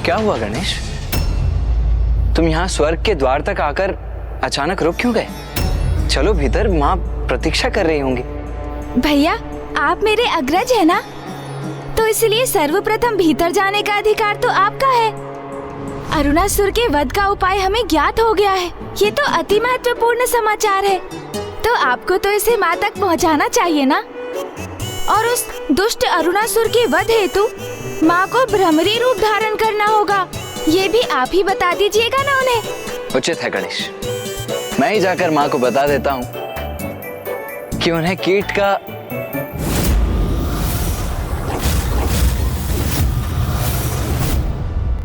क्या हुआ गणेश? तुम यहाँ स्वर्ग के द्वार तक आकर अचानक रुक क्यों गए? चलो भीतर, माँ प्रतीक्षा कर रही होंगी। भैया, आप मेरे अग्रज है ना, तो इसलिए सर्वप्रथम भीतर जाने का अधिकार तो आपका है। अरुणासुर के वध का उपाय हमें ज्ञात हो गया है। ये तो अति महत्वपूर्ण समाचार है, तो आपको तो इसे माँ तक पहुँचाना चाहिए ना। और उस दुष्ट अरुणासुर के वध हेतु माँ को भ्रमरी रूप धारण करना होगा, ये भी आप ही बता दीजिएगा ना उन्हें। उचित है गणेश, मैं ही जाकर माँ को बता देता हूँ कि उन्हें कीट का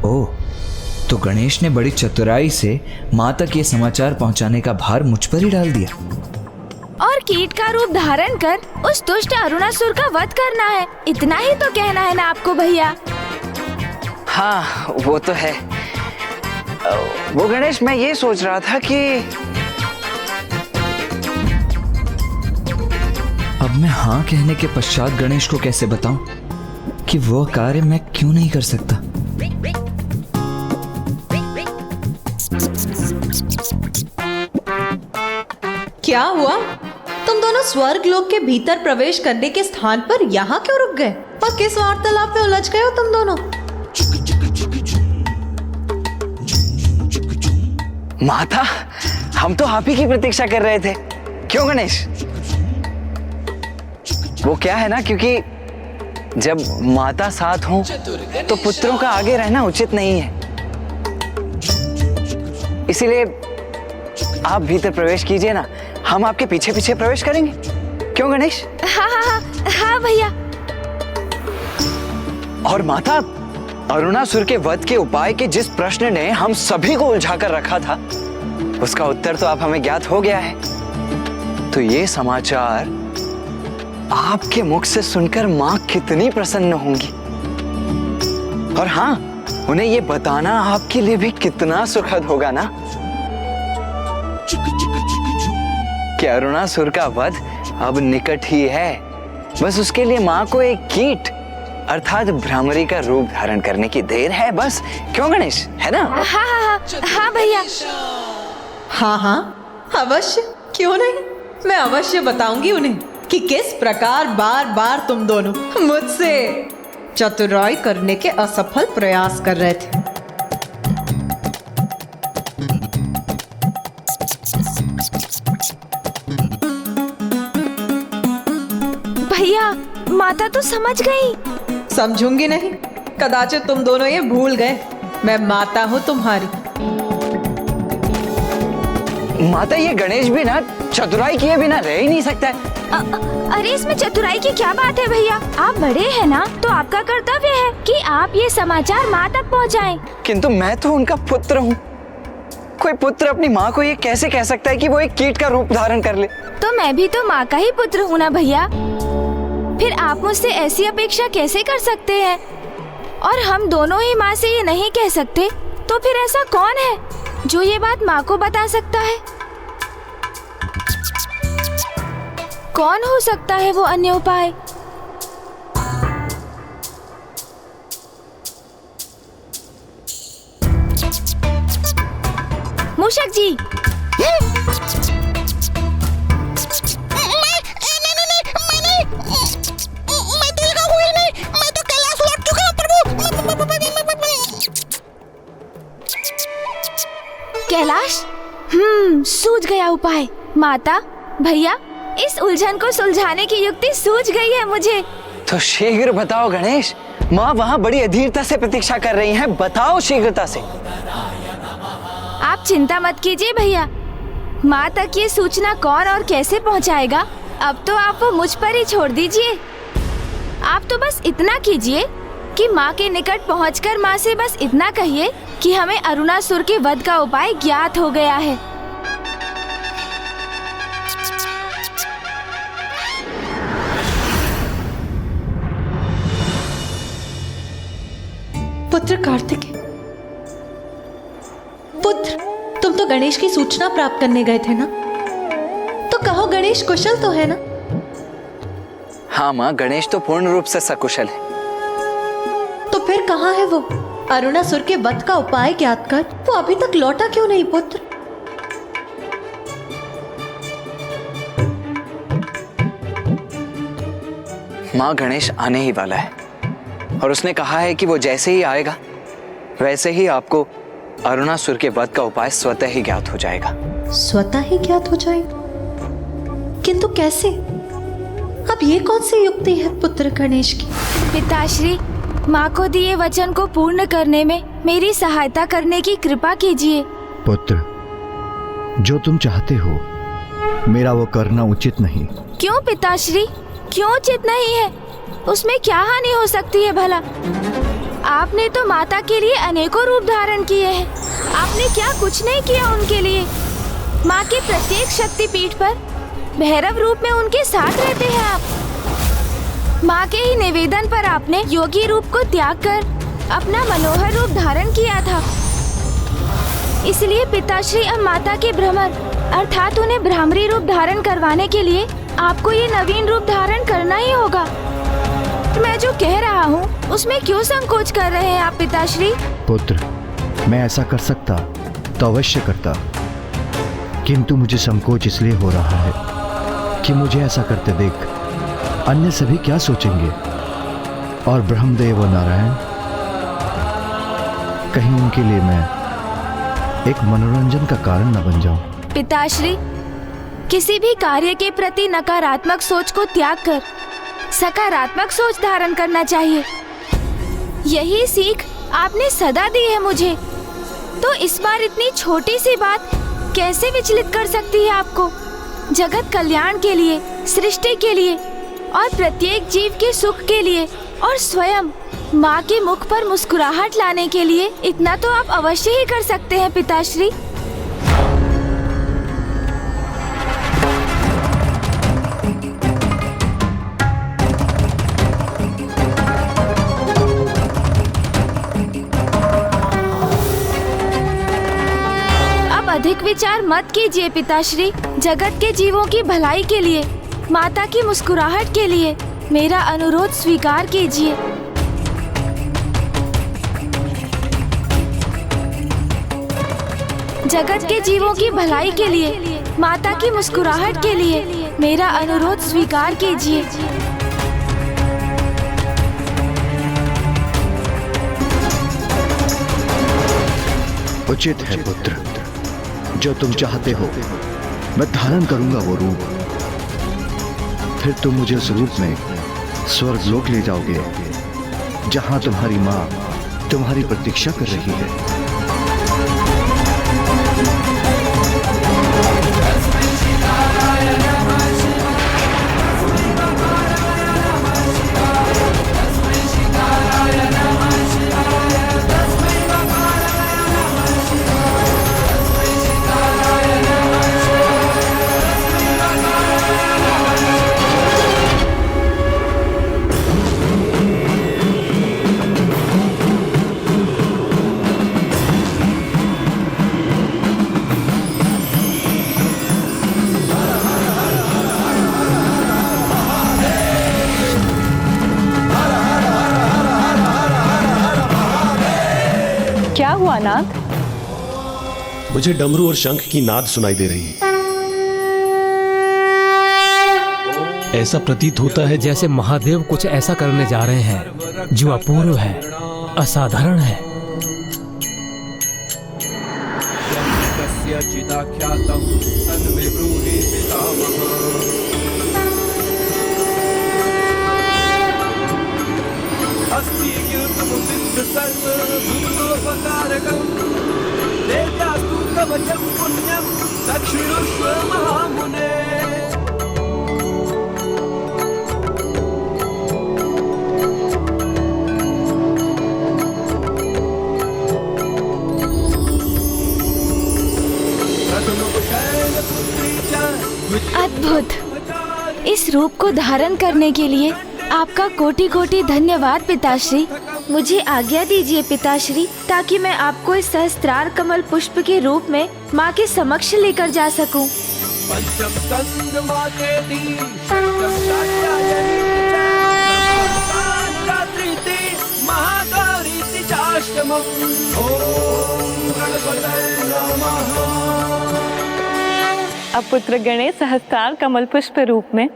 ओह, तो गणेश ने बड़ी चतुराई से माँ तक ये समाचार पहुँचाने का भार मुझ पर ही डाल दिया। और कीट का रूप धारण कर उस दुष्ट अरुणासुर का वध करना है, इतना ही तो कहना है ना आपको भैया। हाँ, वो तो है। वो गणेश, मैं ये सोच रहा था कि अब मैं हाँ कहने के पश्चात गणेश को कैसे बताऊं कि वो कार्य मैं क्यों नहीं कर सकता। क्या हुआ? तुम दोनों स्वर्ग लोक के भीतर प्रवेश करने के स्थान पर यहाँ क्यों रुक गए और किस वार्तालाप में उलझ गए हो तुम दोनों? माता, हम तो आप ही की प्रतीक्षा कर रहे थे। क्यों गणेश? वो क्या है ना, क्योंकि जब माता साथ हो तो पुत्रों का आगे रहना उचित नहीं है, इसीलिए आप भीतर प्रवेश कीजिए ना, हम आपके पीछे पीछे प्रवेश करेंगे। क्यों गणेश? हाँ हाँ हाँ हाँ भैया। और माता, अरुणासुर के वध के उपाय के जिस प्रश्न ने हम सभी को उलझा कर रखा था, उसका उत्तर तो अब हमें ज्ञात हो गया है। तो ये समाचार आपके मुख से सुनकर माँ कितनी प्रसन्न होंगी। और हाँ, उन्हें ये बताना आपके लिए भी कितना सुखद होगा ना कि अरुणासुर का वध अब निकट ही है। बस उसके लिए माँ को एक कीट अर्थात भ्रामरी का रूप धारण करने की देर है बस। क्यों गणेश, है ना? हाँ हाँ हाँ हाँ भैया। हाँ हाँ अवश्य, क्यों नहीं। मैं अवश्य बताऊंगी उन्हें कि किस प्रकार बार बार तुम दोनों मुझसे चतुराई करने के असफल प्रयास कर रहे थे। भैया, माता तो समझ गई। समझूंगी नहीं, कदाचित तुम दोनों ये भूल गए मैं माता हूँ तुम्हारी। माता, ये गणेश भी ना चतुराई किए बिना रह ही नहीं सकता है। अरे इसमें चतुराई की क्या बात है भैया, आप बड़े हैं ना, तो आपका कर्तव्य है कि आप ये समाचार माँ तक पहुँचाएं। किंतु मैं तो उनका पुत्र हूँ। कोई पुत्र अपनी माँ को ये कैसे कह सकता है कि वो एक कीट का रूप धारण कर ले? तो मैं भी तो माँ का ही पुत्र हूँ ना भैया, फिर आप मुझसे ऐसी अपेक्षा कैसे कर सकते हैं? और हम दोनों ही माँ से ये नहीं कह सकते, तो फिर ऐसा कौन है जो ये बात माँ को बता सकता है? कौन हो सकता है वो अन्य उपाय? मूषक जी। कैलाश, सूझ गया उपाय। माता, भैया, इस उलझन को सुलझाने की युक्ति सूझ गई है मुझे। तो शीघ्र बताओ गणेश, माँ वहाँ बड़ी अधीरता से प्रतीक्षा कर रही हैं, बताओ शीघ्रता से। आप चिंता मत कीजिए भैया, माँ तक ये सूचना कौन और कैसे पहुँचाएगा, अब तो आप वो मुझ पर ही छोड़ दीजिए। आप तो बस इतना कीजिए कि माँ के निकट पहुँचकर माँ से बस इतना कहिए कि हमें अरुणासुर के वध का उपाय ज्ञात हो गया है। पुत्र कार्तिकेय, पुत्र, तुम तो गणेश की सूचना प्राप्त करने गए थे ना, तो कहो गणेश कुशल तो है ना? हाँ माँ, गणेश तो पूर्ण रूप से सकुशल है। तो फिर कहाँ है वो? अरुणासुर के वध का उपाय ज्ञात कर वो अभी तक लौटा क्यों नहीं पुत्र? माँ, गणेश आने ही वाला है और उसने कहा है कि वो जैसे ही आएगा वैसे ही आपको अरुणासुर के वध का उपाय स्वतः ही ज्ञात हो जाएगा। स्वतः ही ज्ञात हो जाएगा? किंतु कैसे? अब ये कौन सी युक्ति है पुत्र गणेश की? पिताश्री, माँ को दिए वचन को पूर्ण करने में मेरी सहायता करने की कृपा कीजिए। पुत्र, जो तुम चाहते हो मेरा वो करना उचित नहीं। क्यों पिताश्री, क्यों उचित नहीं है? उसमें क्या हानि हो सकती है भला? आपने तो माता के लिए अनेकों रूप धारण किए हैं। आपने क्या कुछ नहीं किया उनके लिए? माँ के प्रत्येक शक्तिपीठ पर भैरव रूप में उनके साथ रहते हैं आप। माँ के ही निवेदन पर आपने योगी रूप को त्याग कर अपना मनोहर रूप धारण किया था। इसलिए पिताश्री अब माता के भ्रमर अर्थात उन्हें भ्रामरी रूप धारण करवाने के लिए आपको ये नवीन रूप धारण करना ही होगा। मैं जो कह रहा हूँ उसमें क्यों संकोच कर रहे हैं आप पिताश्री? पुत्र, मैं ऐसा कर सकता तो अवश्य करता, किंतु मुझे संकोच इसलिए हो रहा है कि मुझे ऐसा करते देख अन्य सभी क्या सोचेंगे, और ब्रह्मदेव और नारायण, कहीं उनके लिए मैं एक मनोरंजन का कारण न बन जाऊं। पिताश्री, किसी भी कार्य के प्रति नकारात्मक सोच को त्याग कर सकारात्मक सोच धारण करना चाहिए। यही सीख आपने सदा दी है मुझे, तो इस बार इतनी छोटी सी बात कैसे विचलित कर सकती है आपको? जगत कल्याण के लिए, सृष्टि के लिए और प्रत्येक जीव के सुख के लिए और स्वयं माँ के मुख पर मुस्कुराहट लाने के लिए इतना तो आप अवश्य ही कर सकते हैं पिताश्री। अधिक विचार मत कीजिए पिताश्री। जगत के जीवों की भलाई के लिए, माता की मुस्कुराहट के लिए मेरा अनुरोध स्वीकार कीजिए। जगत के जीवों की भलाई के लिए, माता की मुस्कुराहट के लिए मेरा अनुरोध स्वीकार कीजिए। उचित है पुत्र, जो तुम चाहते हो मैं धारण करूंगा वो रूप। फिर तुम मुझे उस रूप में स्वर्ग लोक ले जाओगे, जहां तुम्हारी माँ तुम्हारी प्रतीक्षा कर रही है। क्या हुआ नाथ? मुझे डमरू और शंख की नाद सुनाई दे रही है। ऐसा प्रतीत होता है जैसे महादेव कुछ ऐसा करने जा रहे हैं जो अपूर्व है, असाधारण है। अद्भुत! इस रूप को धारण करने के लिए आपका कोटि कोटि धन्यवाद पिताश्री। मुझे आज्ञा दीजिए पिताश्री, ताकि मैं आपको इस सहस्त्रार कमल पुष्प के रूप में माँ के समक्ष लेकर जा सकूं। अब पुत्र गणेश सहस्त्रार कमल पुष्प रूप में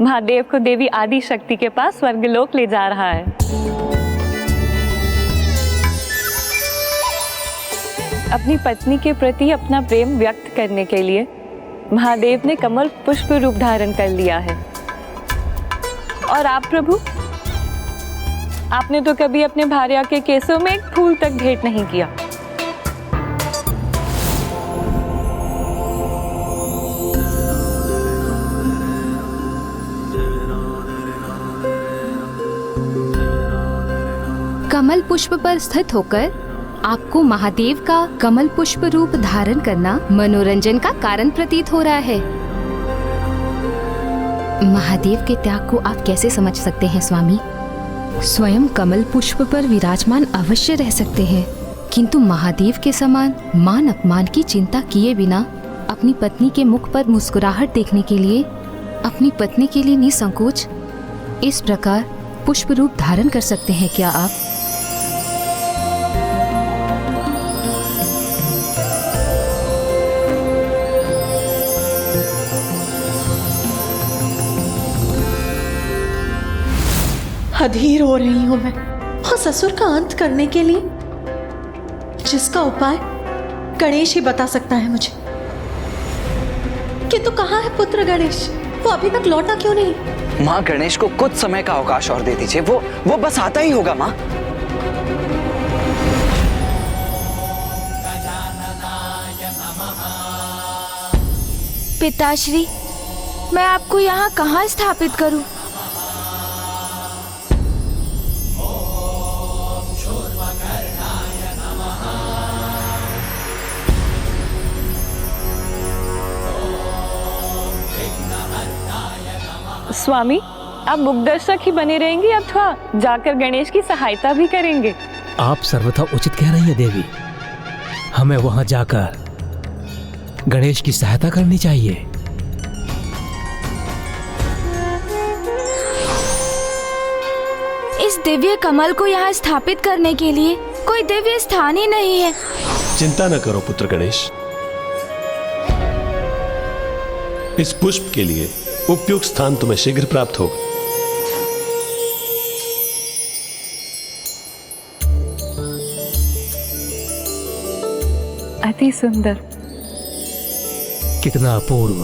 महादेव को देवी आदि शक्ति के पास स्वर्गलोक ले जा रहा है। अपनी पत्नी के प्रति अपना प्रेम व्यक्त करने के लिए महादेव ने कमल पुष्प रूप धारण कर लिया है। और आप प्रभु, आपने तो कभी अपने भार्या के केसों में एक फूल तक भेंट नहीं किया। कमल पुष्प पर स्थित होकर आपको महादेव का कमल पुष्प रूप धारण करना मनोरंजन का कारण प्रतीत हो रहा है। महादेव के त्याग को आप कैसे समझ सकते हैं स्वामी? स्वयं कमल पुष्प पर विराजमान अवश्य रह सकते हैं, किंतु महादेव के समान मान अपमान की चिंता किए बिना अपनी पत्नी के मुख पर मुस्कुराहट देखने के लिए, अपनी पत्नी के लिए निसंकोच इस प्रकार पुष्प रूप धारण कर सकते हैं क्या आप? अधीर हो रही हूं मैं उस असुर का अंत करने के लिए, जिसका उपाय गणेश ही बता सकता है मुझे। किंतु कहाँ है पुत्र गणेश? वो अभी तक लौटा क्यों नहीं? माँ, गणेश को कुछ समय का अवकाश और दे दीजिए, वो बस आता ही होगा माँ। पिताश्री, मैं आपको यहाँ कहाँ स्थापित करूं? स्वामी, आप मुखदर्शक ही बने रहेंगे अथवा जाकर गणेश की सहायता भी करेंगे? आप सर्वथा उचित कह रही है देवी। हमें वहां जाकर गणेश की सहायता करनी चाहिए। इस दिव्य कमल को यहाँ स्थापित करने के लिए कोई दिव्य स्थान ही नहीं है। चिंता न करो पुत्र गणेश, इस पुष्प के लिए उपयुक्त स्थान तुम्हें शीघ्र प्राप्त होगा। अति सुंदर, कितना अपूर्व,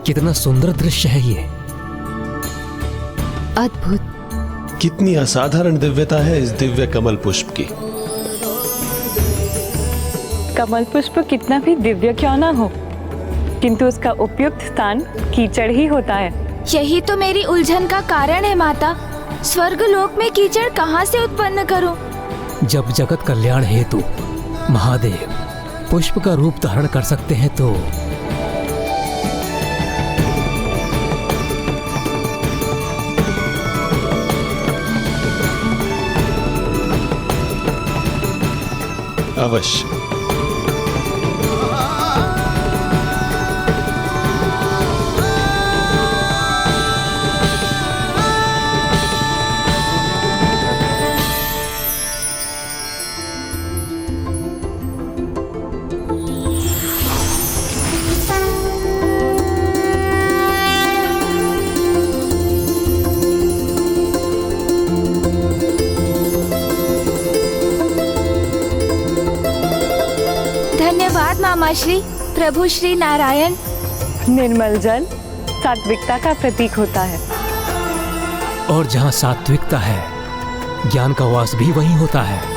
कितना सुंदर दृश्य है ये। अद्भुत। कितनी असाधारण दिव्यता है इस दिव्य कमल पुष्प की। कमल पुष्प कितना भी दिव्य क्यों ना हो, किंतु उसका उपयुक्त स्थान कीचड़ ही होता है। यही तो मेरी उलझन का कारण है माता। स्वर्गलोक में कीचड़ कहाँ से उत्पन्न करूं? जब जगत कल्याण हेतु महादेव पुष्प का रूप धारण कर सकते हैं तो अवश्य। धन्यवाद मामा श्री, प्रभु श्री नारायण। निर्मल जल सात्विकता का प्रतीक होता है, और जहाँ सात्विकता है, ज्ञान का वास भी वहीं होता है।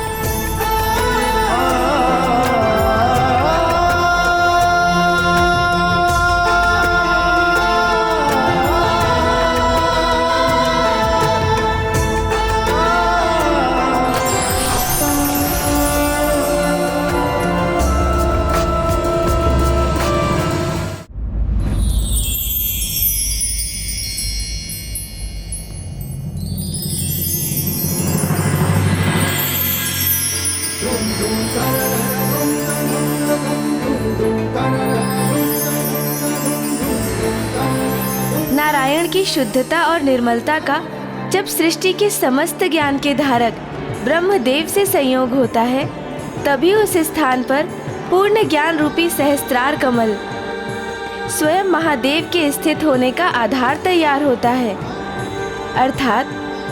नारायण की शुद्धता और निर्मलता का जब सृष्टि के समस्त ज्ञान के धारक ब्रह्मदेव से संयोग होता है, तभी उस स्थान पर पूर्ण ज्ञान रूपी सहस्त्रार कमल स्वयं महादेव के स्थित होने का आधार तैयार होता है। अर्थात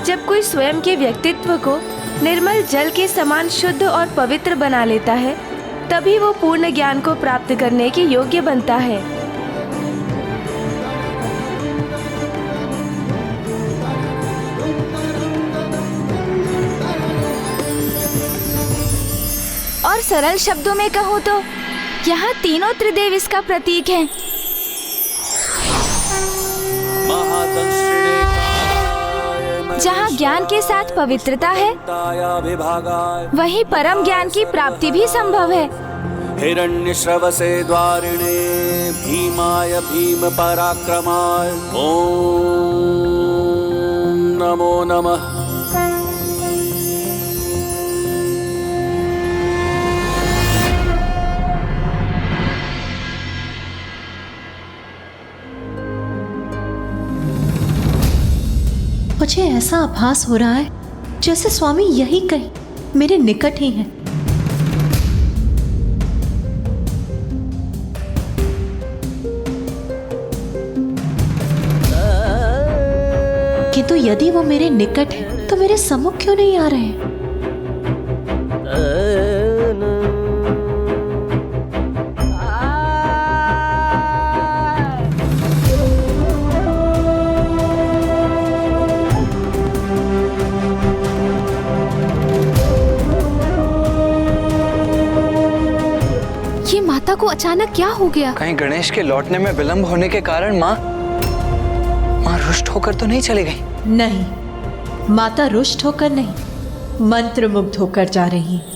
जब कोई स्वयं के व्यक्तित्व को निर्मल जल के समान शुद्ध और पवित्र बना लेता है, तभी वो पूर्ण ज्ञान को प्राप्त करने के योग्य बनता है। और सरल शब्दों में कहूँ तो यहाँ तीनों त्रिदेव इसका प्रतीक हैं। जहाँ ज्ञान के साथ पवित्रता है, वहीं परम ज्ञान की प्राप्ति भी संभव है। हिरण्यश्रवसे द्वारिणे भीमाय भीम पराक्रमाय ओम नमो नमः। मुझे ऐसा आभास हो रहा है जैसे स्वामी यही कहीं मेरे निकट ही हैं। किंतु यदि वो मेरे निकट है तो मेरे सम्मुख क्यों नहीं आ रहे हैं? माता को अचानक क्या हो गया? कहीं गणेश के लौटने में विलंब होने के कारण माँ रुष्ट होकर तो नहीं चली गई? नहीं, माता रुष्ट होकर नहीं, मंत्रमुग्ध होकर जा रही है।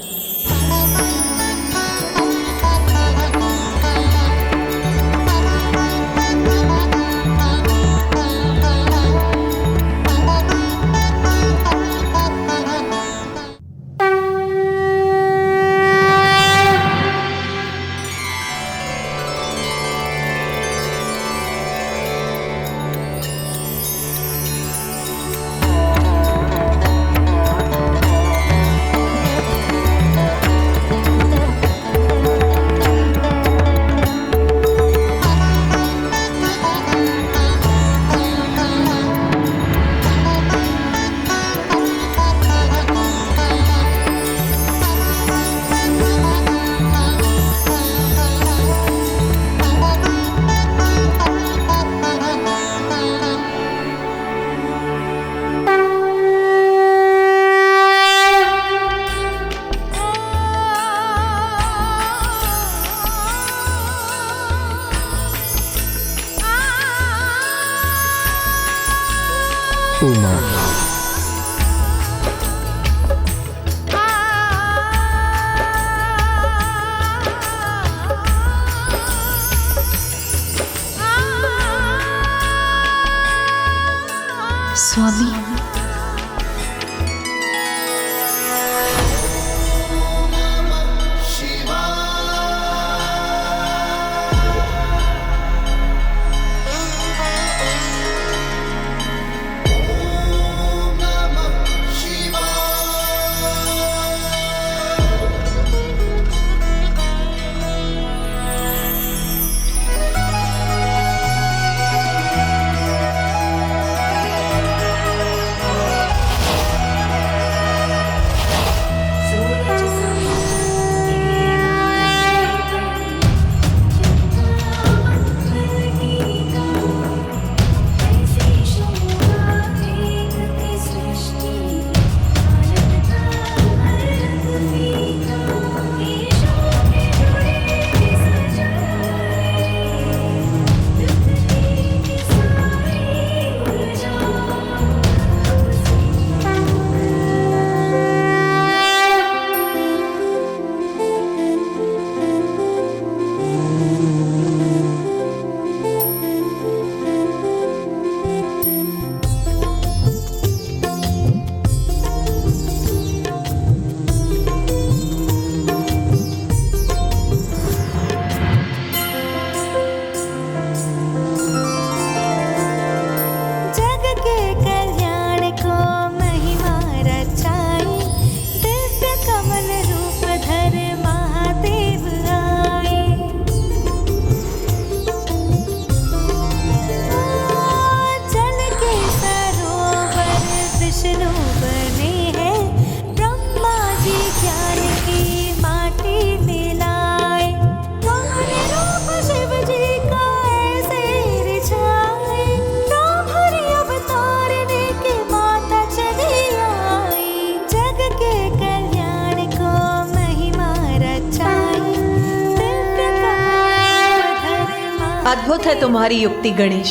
अद्भुत है तुम्हारी युक्ति गणेश।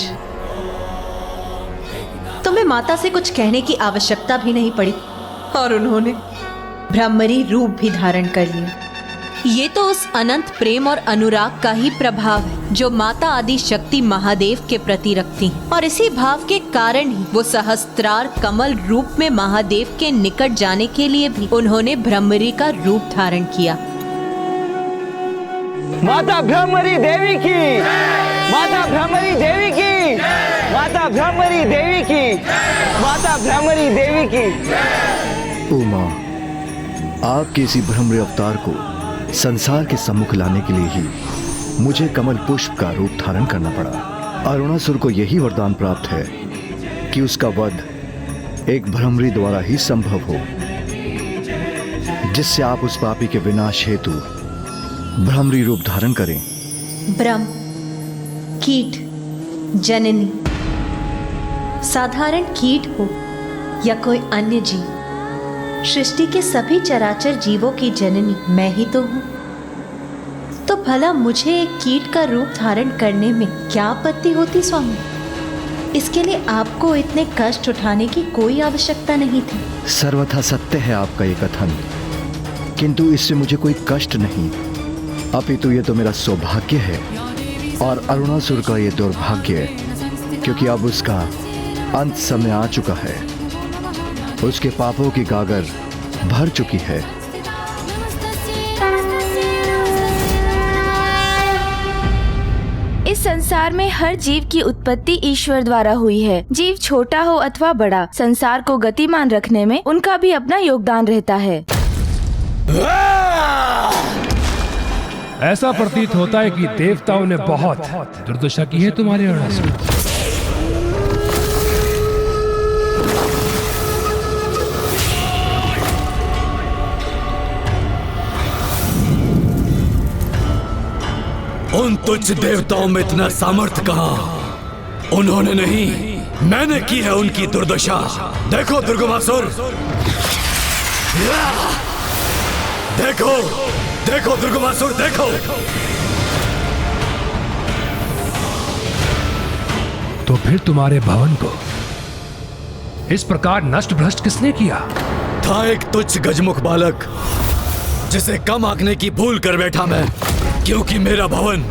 तुम्हें माता से कुछ कहने की आवश्यकता भी नहीं पड़ी और उन्होंने ब्रह्मरी रूप भी धारण कर लिया। ये तो उस अनंत प्रेम और अनुराग का ही प्रभाव है जो माता आदि शक्ति महादेव के प्रति रखती हैं। और इसी भाव के कारण ही वो सहस्त्रार कमल रूप में महादेव के निकट जाने के लिए भी उन्होंने ब्रह्मरी का रूप धारण किया। माता ब्रह्मरी देवी की, माता ब्रह्मरी देवी की, माता ब्रह्मरी देवी की, माता ब्रह्मरी देवी की। उमा, आपके इसी ब्रह्मरी अवतार को संसार के सम्मुख लाने के लिए ही मुझे कमल पुष्प का रूप धारण करना पड़ा। अरुणासुर को यही वरदान प्राप्त है कि उसका वध एक भ्रमरी द्वारा ही संभव हो, जिससे आप उस पापी के विनाश हेतु भ्रमरी रूप धारण करें। ब्रह्म, कीट, जननी, साधारण कीट हो या कोई अन्य जीव, सृष्टि के सभी चराचर जीवों की जननी मैं ही तो हूं। तो भला मुझे एक कीट का रूप धारण करने में क्या आपत्ति होती स्वामी? इसके लिए आपको इतने कष्ट उठाने की कोई आवश्यकता नहीं थी। सर्वथा सत्य है आपका ये कथन, किंतु इससे मुझे कोई कष्ट नहीं, अपितु ये तो मेरा सौभाग्य है और अरुणासुर का ये दुर्भाग्य, क्योंकि अब उसका अंत समय आ चुका है। उसके पापों की गागर भर चुकी है। इस संसार में हर जीव की उत्पत्ति ईश्वर द्वारा हुई है। जीव छोटा हो अथवा बड़ा, संसार को गतिमान रखने में उनका भी अपना योगदान रहता है। ऐसा प्रतीत होता है कि देवताओं ने बहुत दुर्दशा की है तुम्हारे अरुणासुर। उन तुच्छ देवताओं में इतना सामर्थ्य कहां? उन्होंने नहीं, मैंने की है उनकी दुर्दशा। देखो दुर्गमासुर, देखो देखो दुर्गमासुर, देखो। तो फिर तुम्हारे भवन को इस प्रकार नष्ट भ्रष्ट किसने किया? था एक तुच्छ गजमुख बालक, जिसे कम आंकने की भूल कर बैठा मैं, क्योंकि मेरा भवन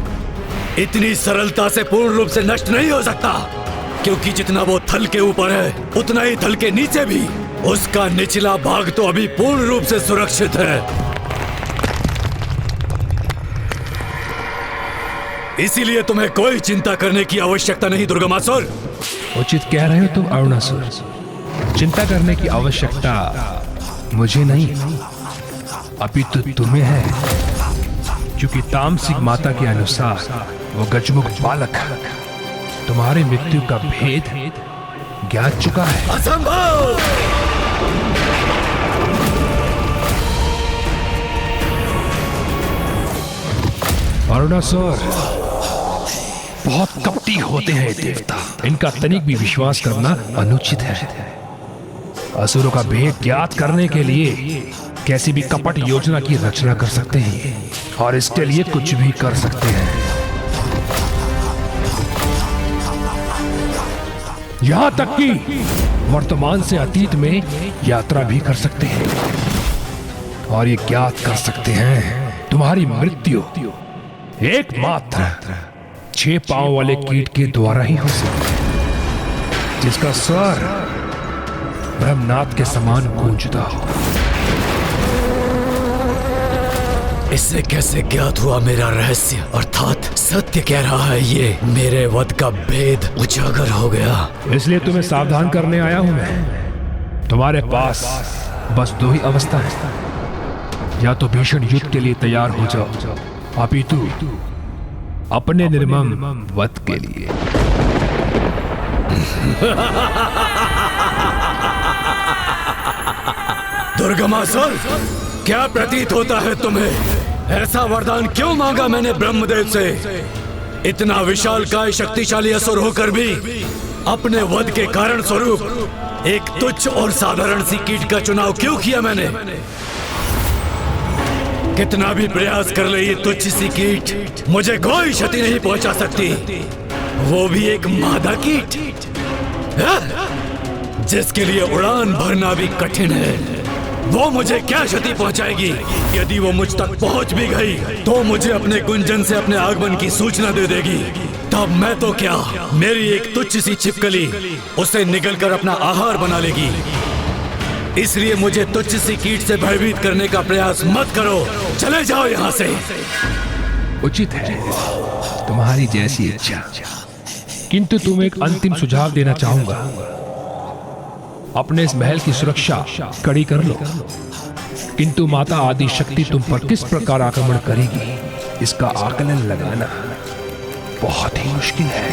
इतनी सरलता से पूर्ण रूप से नष्ट नहीं हो सकता, क्योंकि जितना वो थल के ऊपर है उतना ही थल के नीचे भी उसका निचला भाग तो अभी पूर्ण रूप से सुरक्षित है। इसीलिए तुम्हें कोई चिंता करने की आवश्यकता नहीं दुर्गमासुर। उचित कह रहे हो तुम अरुणासुर, चिंता करने की आवश्यकता मुझे नहीं अपितु तुम्हें है, क्योंकि तामसिक माता के अनुसार वो गजमुख बालक तुम्हारे मृत्यु का भेद ज्ञात चुका है। असंभव! अरुणासुर, बहुत कपटी होते हैं देवता, इनका तनिक भी विश्वास करना अनुचित है। असुरों का भेद ज्ञात करने के लिए कैसी भी कपट योजना की रचना कर सकते हैं और इसके लिए कुछ भी कर सकते हैं। यहां तक कि वर्तमान से अतीत में यात्रा भी कर सकते हैं और ये ज्ञात कर सकते हैं तुम्हारी मृत्यु एकमात्र 6 पांव वाले कीट के द्वारा ही हो सकती है, जिसका स्वर ब्रह्मनाद के समान गूंजता हो। इससे कैसे ज्ञात हुआ मेरा रहस्य, अर्थात सत्य कह रहा है ये, मेरे वध का भेद उजागर हो गया। इसलिए तुम्हें सावधान करने आया हूं मैं। तुम्हारे पास बस 2 ही अवस्था है, या तो भीषण युद्ध के लिए तैयार हो जाओ, अपितु अपने निर्मम वध के लिए। दुर्गमासुर, क्या प्रतीत होता है तुम्हें? ऐसा वरदान क्यों मांगा मैंने ब्रह्मदेव से? इतना विशालकाय शक्तिशाली असुर होकर भी अपने वध के कारण स्वरूप एक तुच्छ और साधारण सी कीट का चुनाव क्यों किया मैंने? कितना भी प्रयास कर ले ये तुच्छ सी कीट मुझे कोई क्षति नहीं पहुंचा सकती, वो भी एक मादा कीट जिसके लिए उड़ान भरना भी कठिन है। वो मुझे क्या क्षति पहुंचाएगी? यदि वो मुझ तक पहुंच भी गई तो मुझे अपने गुंजन से अपने आगमन की सूचना दे देगी। तब मैं तो क्या, मेरी एक तुच्छ सी छिपकली उसे निगलकर अपना आहार बना लेगी। इसलिए मुझे तुच्छ सी कीट से भयभीत करने का प्रयास मत करो, चले जाओ यहाँ से। उचित है, तुम्हारी जैसी इच्छा। किंतु तुम एक अंतिम सुझाव देना चाहूंगा। अपने इस महल की सुरक्षा कड़ी कर लो, किंतु माता आदि शक्ति तुम पर किस प्रकार आक्रमण करेगी इसका आकलन लगाना बहुत ही मुश्किल है।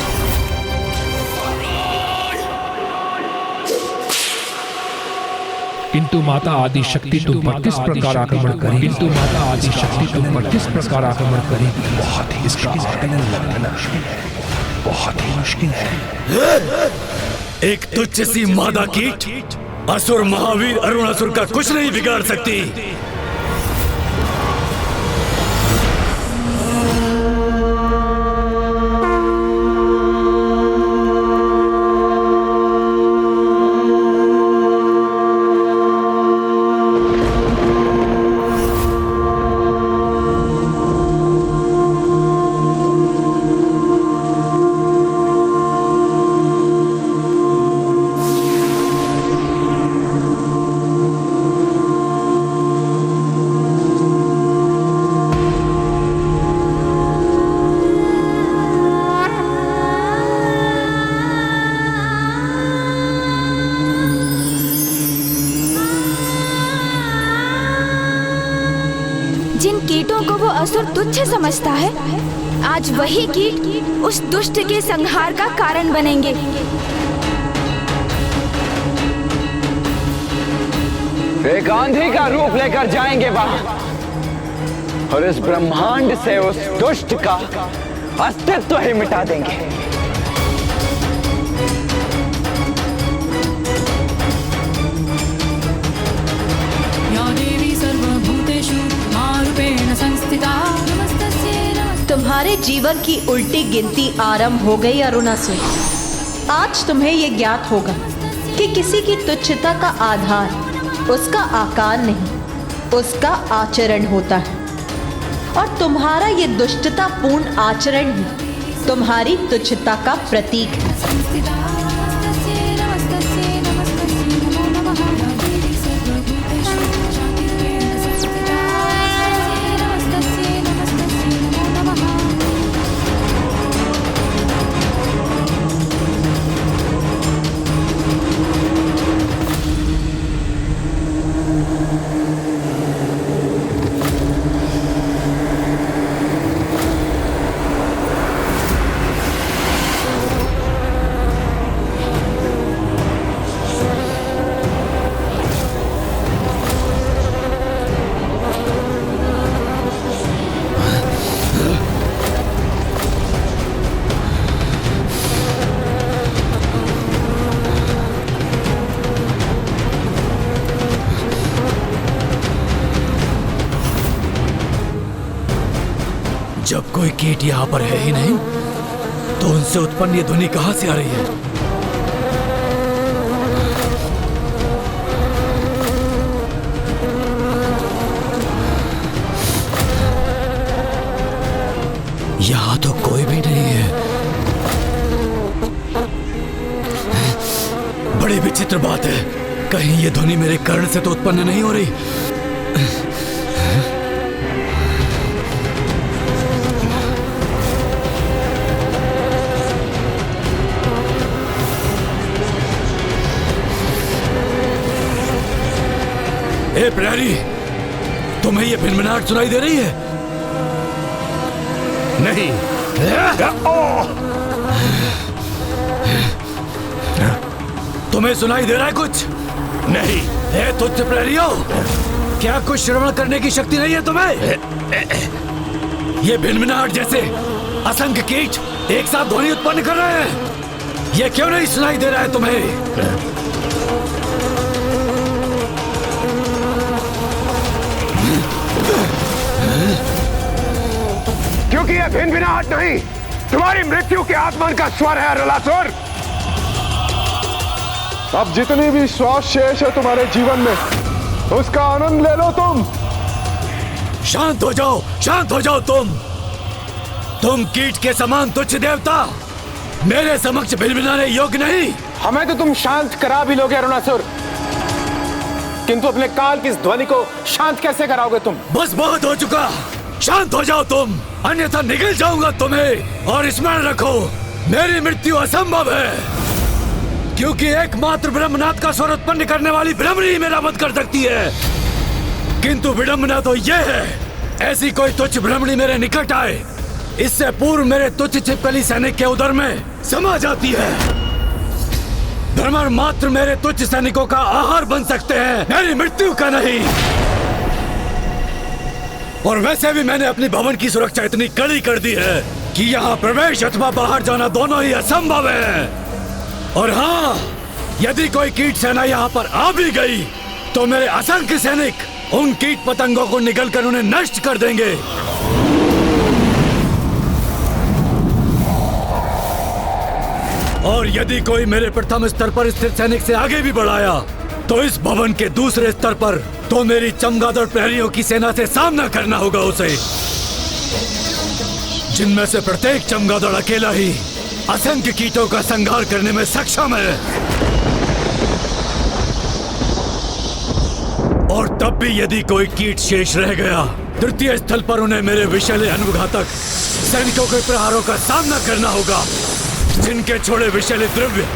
किंतु माता आदि शक्ति तुम पर किस प्रकार आक्रमण करेगी, किंतु माता आदि शक्ति तुम पर किस प्रकार आक्रमण करेगी बहुत ही, इसका आकलन लगाना बहुत ही मुश्किल है। एक तुच्छ सी मादा कीट असुर महावीर अरुणासुर का कुछ नहीं बिगाड़ सकती। जिन कीटों को वो असुर तुच्छ समझता है, आज वही कीट उस दुष्ट के संहार का कारण बनेंगे। एक आंधी का रूप लेकर जाएंगे वहां और इस ब्रह्मांड से उस दुष्ट का अस्तित्व ही मिटा देंगे। तुम्हारे जीवन की उल्टी गिनती आरंभ हो गई अरुणासुर। आज तुम्हें यह ज्ञात होगा कि किसी की तुच्छता का आधार उसका आकार नहीं, उसका आचरण होता है। और तुम्हारा ये दुष्टतापूर्ण आचरण ही तुम्हारी तुच्छता का प्रतीक है। जब कोई कीट यहाँ पर है ही नहीं तो उनसे उत्पन्न ये ध्वनि कहां से आ रही है? यहाँ तो कोई भी नहीं है। बड़ी विचित्र बात है, कहीं ये ध्वनि मेरे कर्ण से तो उत्पन्न नहीं हो रही। ए प्रहरी, तुम्हें ये भिनभिनाहट सुनाई दे रही है? नहीं। तुम्हें सुनाई दे रहा है कुछ? नहीं। ए तुच्छ प्रहरियों, क्या कुछ श्रवण करने की शक्ति नहीं है तुम्हें? ये भिनभिनाहट जैसे असंख्य कीट एक साथ ध्वनि उत्पन्न कर रहे हैं, ये क्यों नहीं सुनाई दे रहा है तुम्हें? भिनभिनाहट नहीं, तुम्हारी मृत्यु के आगमन का स्वर है अरुणासुर। अब जितनी भी श्वास शेष है तुम्हारे जीवन में, उसका आनंद ले लो तुम। शांत हो जाओ, शांत हो जाओ तुम कीट के समान तुच्छ देवता, मेरे समक्ष भिनभिनाने योग्य नहीं। हमें तो तुम शांत करा भी लोगे अरुणासुर, किंतु अपने काल की इस ध्वनि को शांत कैसे कराओगे तुम? बस बहुत हो चुका, शांत हो जाओ तुम, अन्यथा निगल जाऊंगा तुम्हें। और स्मरण रखो, मेरी मृत्यु असंभव है, क्योंकि एकमात्र ब्रह्मनाथ का स्वर उत्पन्न करने वाली ब्रह्मणी ही मेरा वध कर सकती है। किंतु विडंबना तो यह है, ऐसी कोई तुच्छ ब्रह्मणी मेरे निकट आए, इससे पूर्व मेरे तुच्छ छिपकली सैनिक के उदर में समा जाती है। भ्रमर मात्र मेरे तुच्छ सैनिकों का आहार बन सकते हैं, मेरी मृत्यु का नहीं। और वैसे भी मैंने अपनी भवन की सुरक्षा इतनी कड़ी कर दी है कि यहाँ प्रवेश अथवा बाहर जाना दोनों ही असंभव है। और हाँ, यदि कोई कीट सेना यहाँ पर आ भी गई तो मेरे असंख्य सैनिक उन कीट पतंगों को निगलकर उन्हें नष्ट कर देंगे। और यदि कोई मेरे प्रथम स्तर पर स्थित सैनिक से आगे भी बढ़ाया तो इस भवन के दूसरे स्तर पर तो मेरी चमगादड़ प्रहरियों की सेना से सामना करना होगा उसे, जिनमें से प्रत्येक चमगादड़ अकेला ही असंख्य कीटों का संहार करने में सक्षम है। और तब भी यदि कोई कीट शेष रह गया, तृतीय स्थल पर उन्हें मेरे विषैले अनुघातक सैनिकों के प्रहारों का सामना करना होगा, जिनके छोड़े विषैले द्रव्य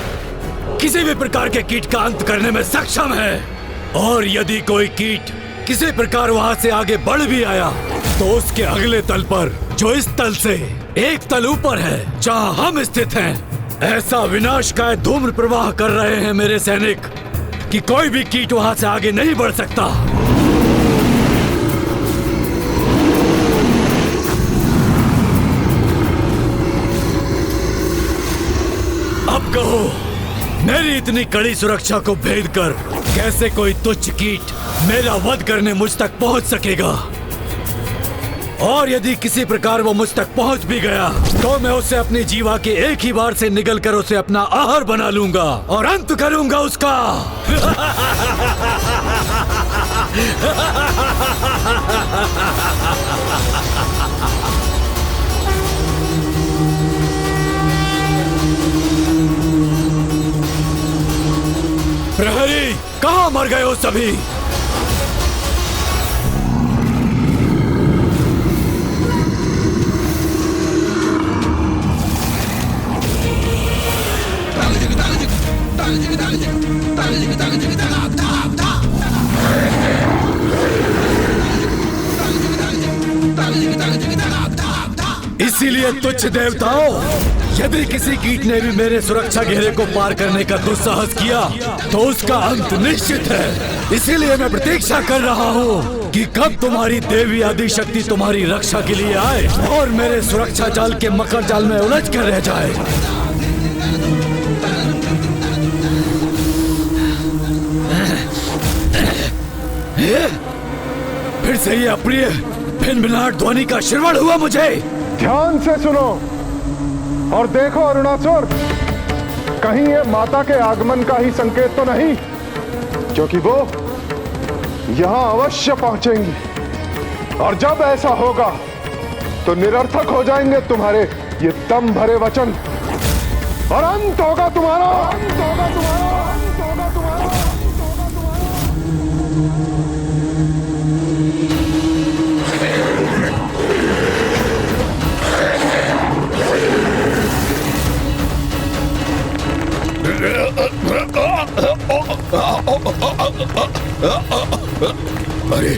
किसी भी प्रकार के कीट का अंत करने में सक्षम है। और यदि कोई कीट किसी प्रकार वहां से आगे बढ़ भी आया तो उसके अगले तल पर, जो इस तल से एक तल ऊपर है जहां हम स्थित हैं, ऐसा विनाशकारी धूम्र प्रवाह कर रहे हैं मेरे सैनिक कि कोई भी कीट वहां से आगे नहीं बढ़ सकता। अब कहो, मेरी इतनी कड़ी सुरक्षा को भेद कर कैसे कोई तुच्छ कीट मेरा वध करने मुझ तक पहुंच सकेगा? और यदि किसी प्रकार वो मुझ तक पहुंच भी गया तो मैं उसे अपनी जीवा के एक ही बार से निगल कर उसे अपना आहार बना लूंगा और अंत करूंगा उसका। प्रहरी, कहाँ मर गए हो सभी? इसीलिए तुच्छ देवताओं, यदि किसी कीट ने भी मेरे सुरक्षा घेरे को पार करने का दुस्साहस किया तो उसका अंत निश्चित है। इसीलिए मैं प्रतीक्षा कर रहा हूँ कि कब तुम्हारी देवी आदि शक्ति तुम्हारी रक्षा के लिए आए और मेरे सुरक्षा जाल के मकर जाल में उलझ कर रह जाए। फिर से ये अप्रिय भिनभिनाहट ध्वनि का श्रवण हुआ मुझे। ध्यान से सुनो और देखो अरुणासुर, कहीं ये माता के आगमन का ही संकेत तो नहीं, क्योंकि वो यहां अवश्य पहुंचेंगी। और जब ऐसा होगा तो निरर्थक हो जाएंगे तुम्हारे ये दम भरे वचन और अंत होगा तुम्हारा, अंत होगा तुम्हारा, अंत होगा तुम्हारा। अरे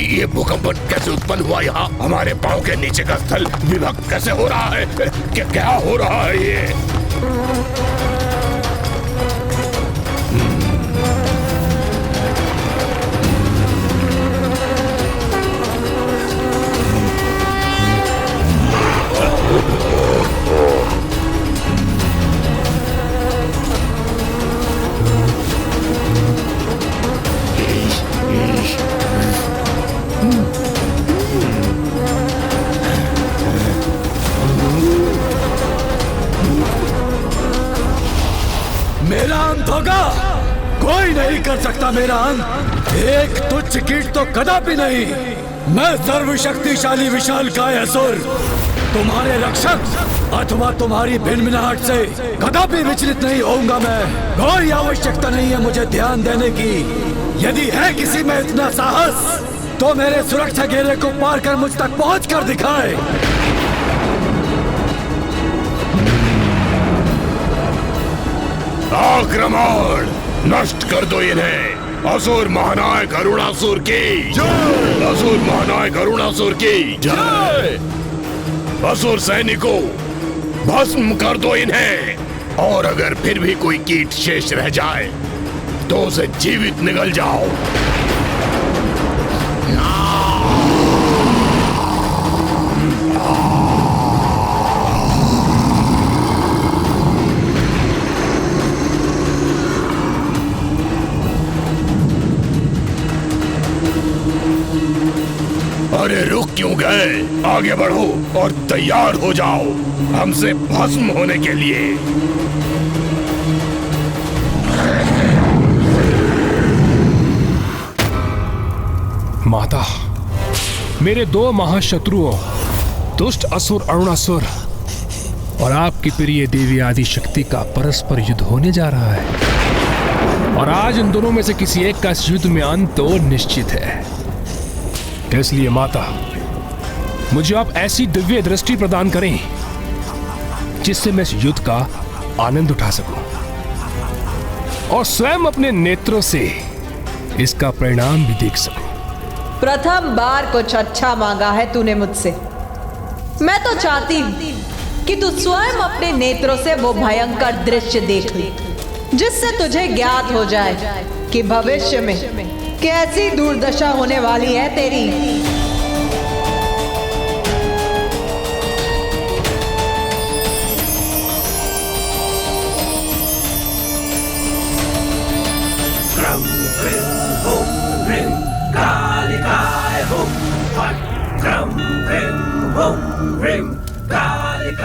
ये भूकंपन कैसे उत्पन्न हुआ? यहाँ हमारे पाँव के नीचे का स्थल विभक्त कैसे हो रहा है? क्या हो रहा है ये? कर सकता मेरा अंत। एक तुच्छ कीट तो कदापि नहीं। मैं सर्वशक्तिशाली विशालकाय असुर, तुम्हारे रक्षक अथवा तुम्हारी भिनभिनाहट से कदापि विचलित नहीं होऊंगा। मैं कोई आवश्यकता नहीं है मुझे ध्यान देने की। यदि है किसी में इतना साहस तो मेरे सुरक्षा घेरे को पार कर मुझ तक पहुंच कर दिखाए। आक्रमण! नष्ट कर दो इन्हें। असुर महानायक अरुणासुर की जय! असुर महानायक अरुणासुर की जय! असुर सैनिकों, भस्म कर दो इन्हें। और अगर फिर भी कोई कीट शेष रह जाए तो उसे जीवित निगल जाओ। अरे रुक क्यों गए? आगे बढ़ो और तैयार हो जाओ हमसे भस्म होने के लिए। माता, मेरे दो महाशत्रुओं दुष्ट असुर अरुणासुर और आपकी प्रिय देवी आदि शक्ति का परस्पर युद्ध होने जा रहा है। और आज इन दोनों में से किसी एक का इस युद्ध में अंत तो निश्चित है। इसलिए माता, मुझे आप ऐसी दिव्य दृष्टि प्रदान करें जिससे मैं इस युद्ध का आनंद उठा सकूं और स्वयं अपने नेत्रों से इसका परिणाम भी देख सकूं। प्रथम बार कुछ अच्छा मांगा है तूने मुझसे। मैं तो चाहती हूं कि तू स्वयं अपने नेत्रों से वो भयंकर दृश्य देख ले, जिससे तुझे ज्ञात हो जाए कि भविष्य में कैसी दुर्दशा होने वाली है तेरी।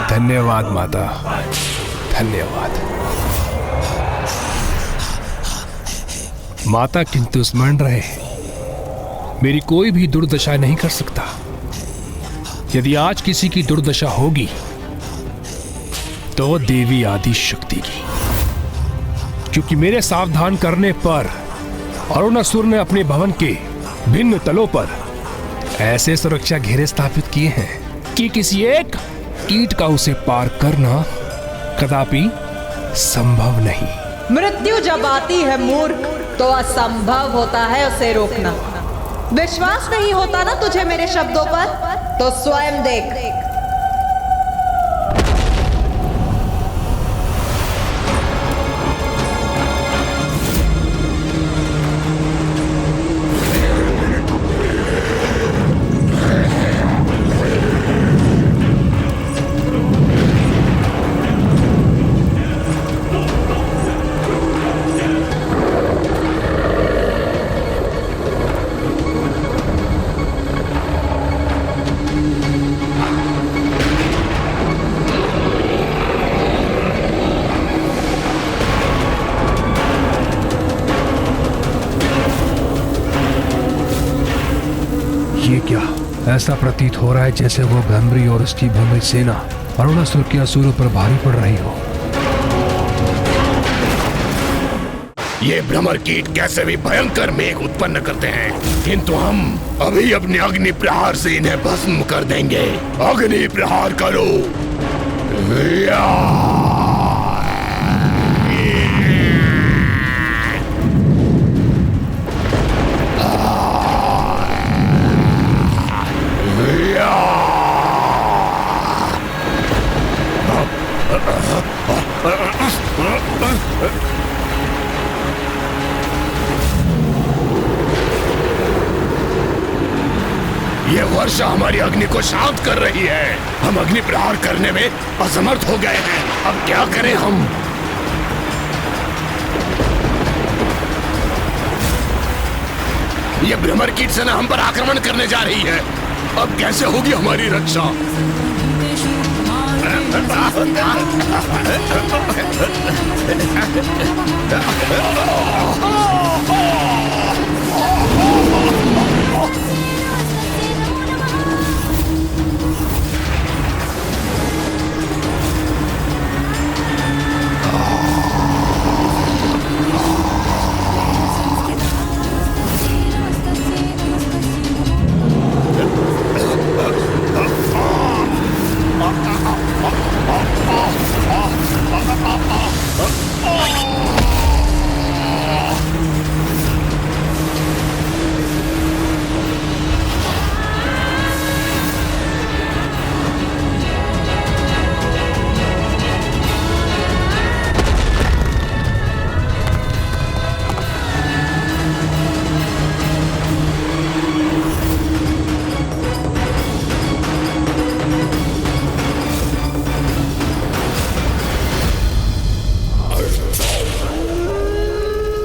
धन्यवाद माता, धन्यवाद माता। किंतु स्मरण रहे, मेरी कोई भी दुर्दशा नहीं कर सकता। यदि आज किसी की दुर्दशा होगी तो देवी आदि शक्ति की, क्योंकि मेरे सावधान करने पर अरुणासुर ने अपने भवन के भिन्न तलों पर ऐसे सुरक्षा घेरे स्थापित किए हैं कि किसी एक कीट का उसे पार करना कदापि संभव नहीं। मृत्यु जब आती है मूर्ख तो असंभव होता है उसे रोकना। विश्वास नहीं होता ना तुझे मेरे शब्दों पर? तो स्वयं देख। ये क्या? ऐसा प्रतीत हो रहा है जैसे वो भ्रमरी और उसकी भ्रमरी सेना अरुणासुर के असुरों पर भारी पड़ रही हो। ये भ्रमर कीट कैसे भी भयंकर मेघ उत्पन्न करते हैं, किंतु हम अभी अपने अग्नि प्रहार से इन्हें भस्म कर देंगे। अग्नि प्रहार करो। ये वर्षा हमारी अग्नि को शांत कर रही है। हम अग्नि प्रहार करने में असमर्थ हो गए हैं। अब क्या करें हम? ये भ्रमर कीट सेना हम पर आक्रमण करने जा रही है। अब कैसे होगी हमारी रक्षा?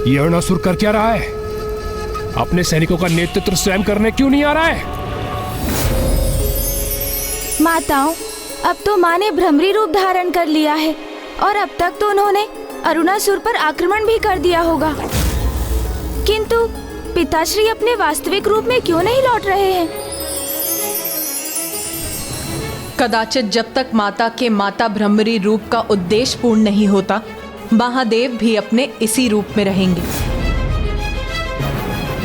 ये अरुणासुर कर क्या रहा है? अपने सैनिकों का नेतृत्व स्वयं करने क्यों नहीं आ रहा है? माताओं, अब तो माँ ने भ्रमरी रूप धारण कर लिया है और अब तक तो उन्होंने अरुणासुर पर आक्रमण भी कर दिया होगा, किंतु पिताश्री अपने वास्तविक रूप में क्यों नहीं लौट रहे हैं? कदाचित जब तक माता के माता भ्रमरी रूप का उद्देश्य पूर्ण नहीं होता, महादेव भी अपने इसी रूप में रहेंगे।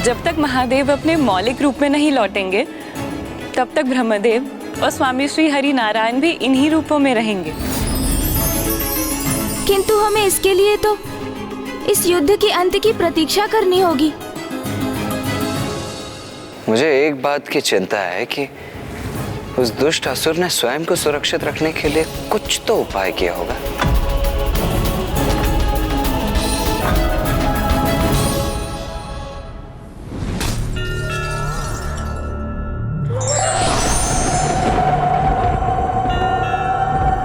जब तक महादेव अपने मौलिक रूप में नहीं लौटेंगे, तब तक ब्रह्मदेव और स्वामी श्री हरि नारायण भी इन्हीं रूपों में रहेंगे। किंतु हमें इसके लिए तो इस युद्ध के अंत की प्रतीक्षा करनी होगी। मुझे एक बात की चिंता है कि उस दुष्ट असुर ने स्वयं को सुरक्षित रखने के लिए कुछ तो उपाय किया होगा।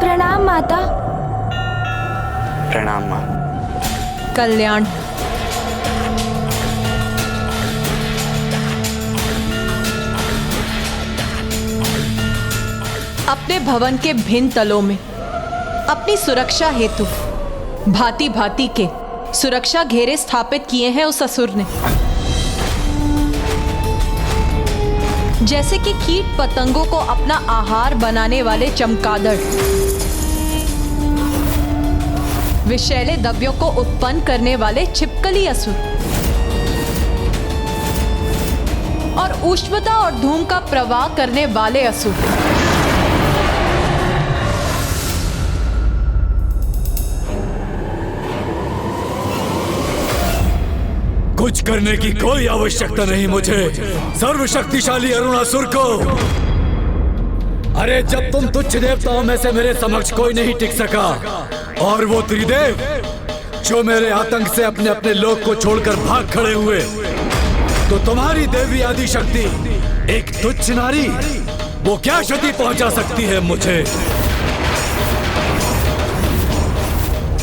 प्रणाम माता। प्रणाम माँ। कल्याण। अपने भवन के भिन्न तलों में अपनी सुरक्षा हेतु भांति भांति के सुरक्षा घेरे स्थापित किए हैं उस असुर ने। जैसे कि कीट पतंगों को अपना आहार बनाने वाले चमगादड़, विषैले द्रव्यों को उत्पन्न करने वाले छिपकली असुर और ऊष्मता और धूम का प्रवाह करने वाले असुर। कुछ करने की कोई आवश्यकता नहीं मुझे सर्वशक्तिशाली अरुणासुर को। अरे जब तुम तुच्छ देवताओं में से मेरे समक्ष कोई नहीं टिक सका और वो त्रिदेव जो मेरे आतंक से अपने अपने लोक को छोड़कर भाग खड़े हुए, तो तुम्हारी देवी आदि शक्ति एक तुच्छ नारी वो क्या क्षति पहुंचा सकती है मुझे?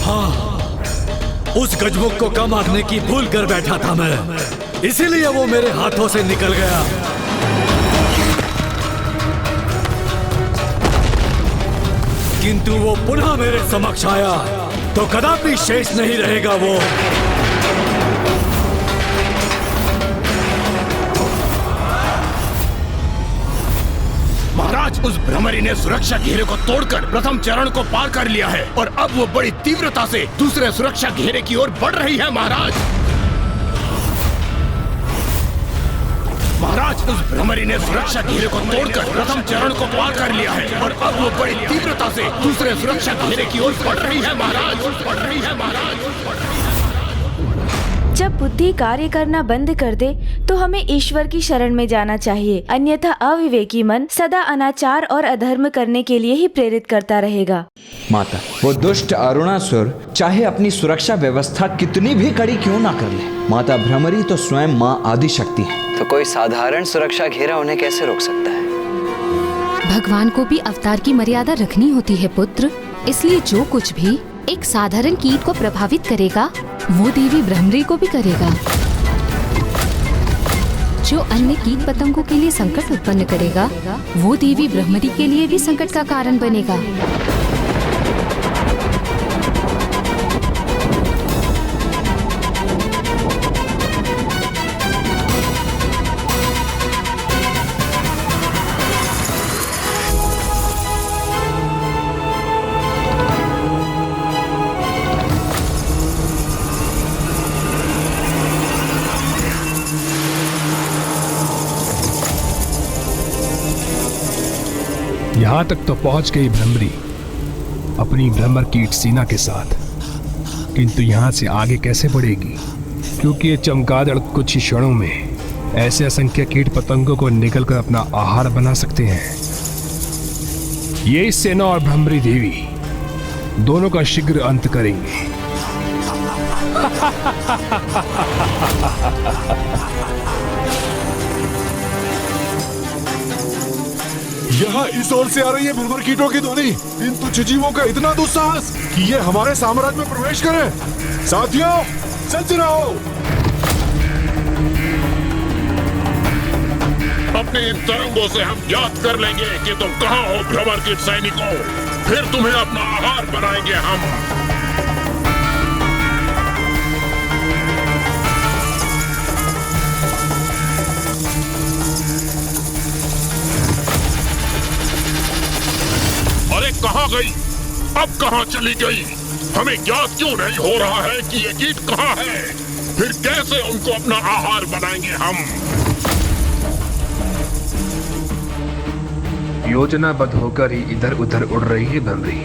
हाँ, उस गजमुख को कम आंकने की भूल कर बैठा था मैं, इसीलिए वो मेरे हाथों से निकल गया। किंतु वो पुनः मेरे समक्ष आया तो कदापि शेष नहीं रहेगा वो। महाराज, उस भ्रमरी ने सुरक्षा घेरे को तोड़कर प्रथम चरण को पार कर लिया है और अब वो बड़ी तीव्रता से दूसरे सुरक्षा घेरे की ओर बढ़ रही है। महाराज, उस भ्रमरी ने सुरक्षा घेरे को तोड़कर प्रथम चरण को पार कर लिया है और अब वो बड़ी तीव्रता से दूसरे सुरक्षा घेरे की ओर बढ़ रही है। महाराज, बढ़ रही है। महाराज, जब बुद्धि कार्य करना बंद कर दे तो हमें ईश्वर की शरण में जाना चाहिए, अन्यथा अविवेकी मन सदा अनाचार और अधर्म करने के लिए ही प्रेरित करता रहेगा। माता, वो दुष्ट अरुणासुर चाहे अपनी सुरक्षा व्यवस्था कितनी भी कड़ी क्यों ना कर ले, माता भ्रमरी तो स्वयं माँ आदि शक्ति है। तो कोई साधारण सुरक्षा घेरा उन्हें कैसे रोक सकता है? भगवान को भी अवतार की मर्यादा रखनी होती है पुत्र, इसलिए जो कुछ भी एक साधारण कीट को प्रभावित करेगा वो देवी भ्रमरी को भी करेगा। जो अन्य कीट पतंगों के लिए संकट उत्पन्न करेगा वो देवी भ्रमरी के लिए भी संकट का कारण बनेगा। यहाँ तक तो पहुंच गई भ्रमरी अपनी भ्रमर कीट सेना के साथ, किंतु यहाँ से आगे कैसे बढ़ेगी? क्योंकि ये चमगादड़ कुछ ही क्षणों में ऐसे असंख्य कीट पतंगों को निकलकर अपना आहार बना सकते हैं। ये सेना और भ्रमरी देवी दोनों का शीघ्र अंत करेंगे। यहाँ इस ओर से आ रही है भ्रमर कीटों की ध्वनि। इन तुच्छ जीवों का इतना दुस्साहस कि ये हमारे साम्राज्य में प्रवेश करें। साथियों, सज्ज रहो। अपने इन तरंगों से हम याद कर लेंगे कि तुम कहाँ हो भ्रमर कीट सैनिकों। फिर तुम्हें अपना आहार बनाएंगे हम। अरे कहाँ गई? अब कहाँ चली गई? हमें ज्ञात क्यों नहीं हो रहा है कि ये कीट कहाँ है? फिर कैसे उनको अपना आहार बनाएंगे हम? योजनाबद्ध होकर ही इधर उधर उड़ रही है भ्रमरी,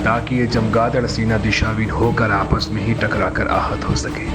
ताकि ये चमगादड़ सेना दिशाहीन होकर आपस में ही टकराकर आहत हो सके।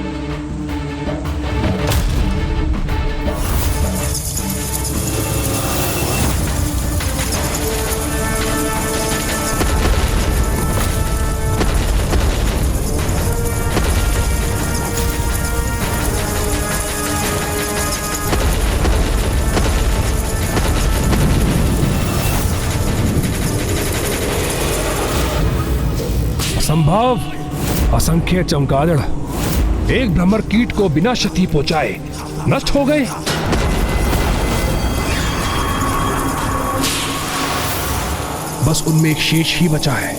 संभव असंख्य चमगादड़ एक भ्रमर कीट को बिना क्षति पहुंचाए नष्ट हो गए। बस उनमें एक शेष ही बचा है।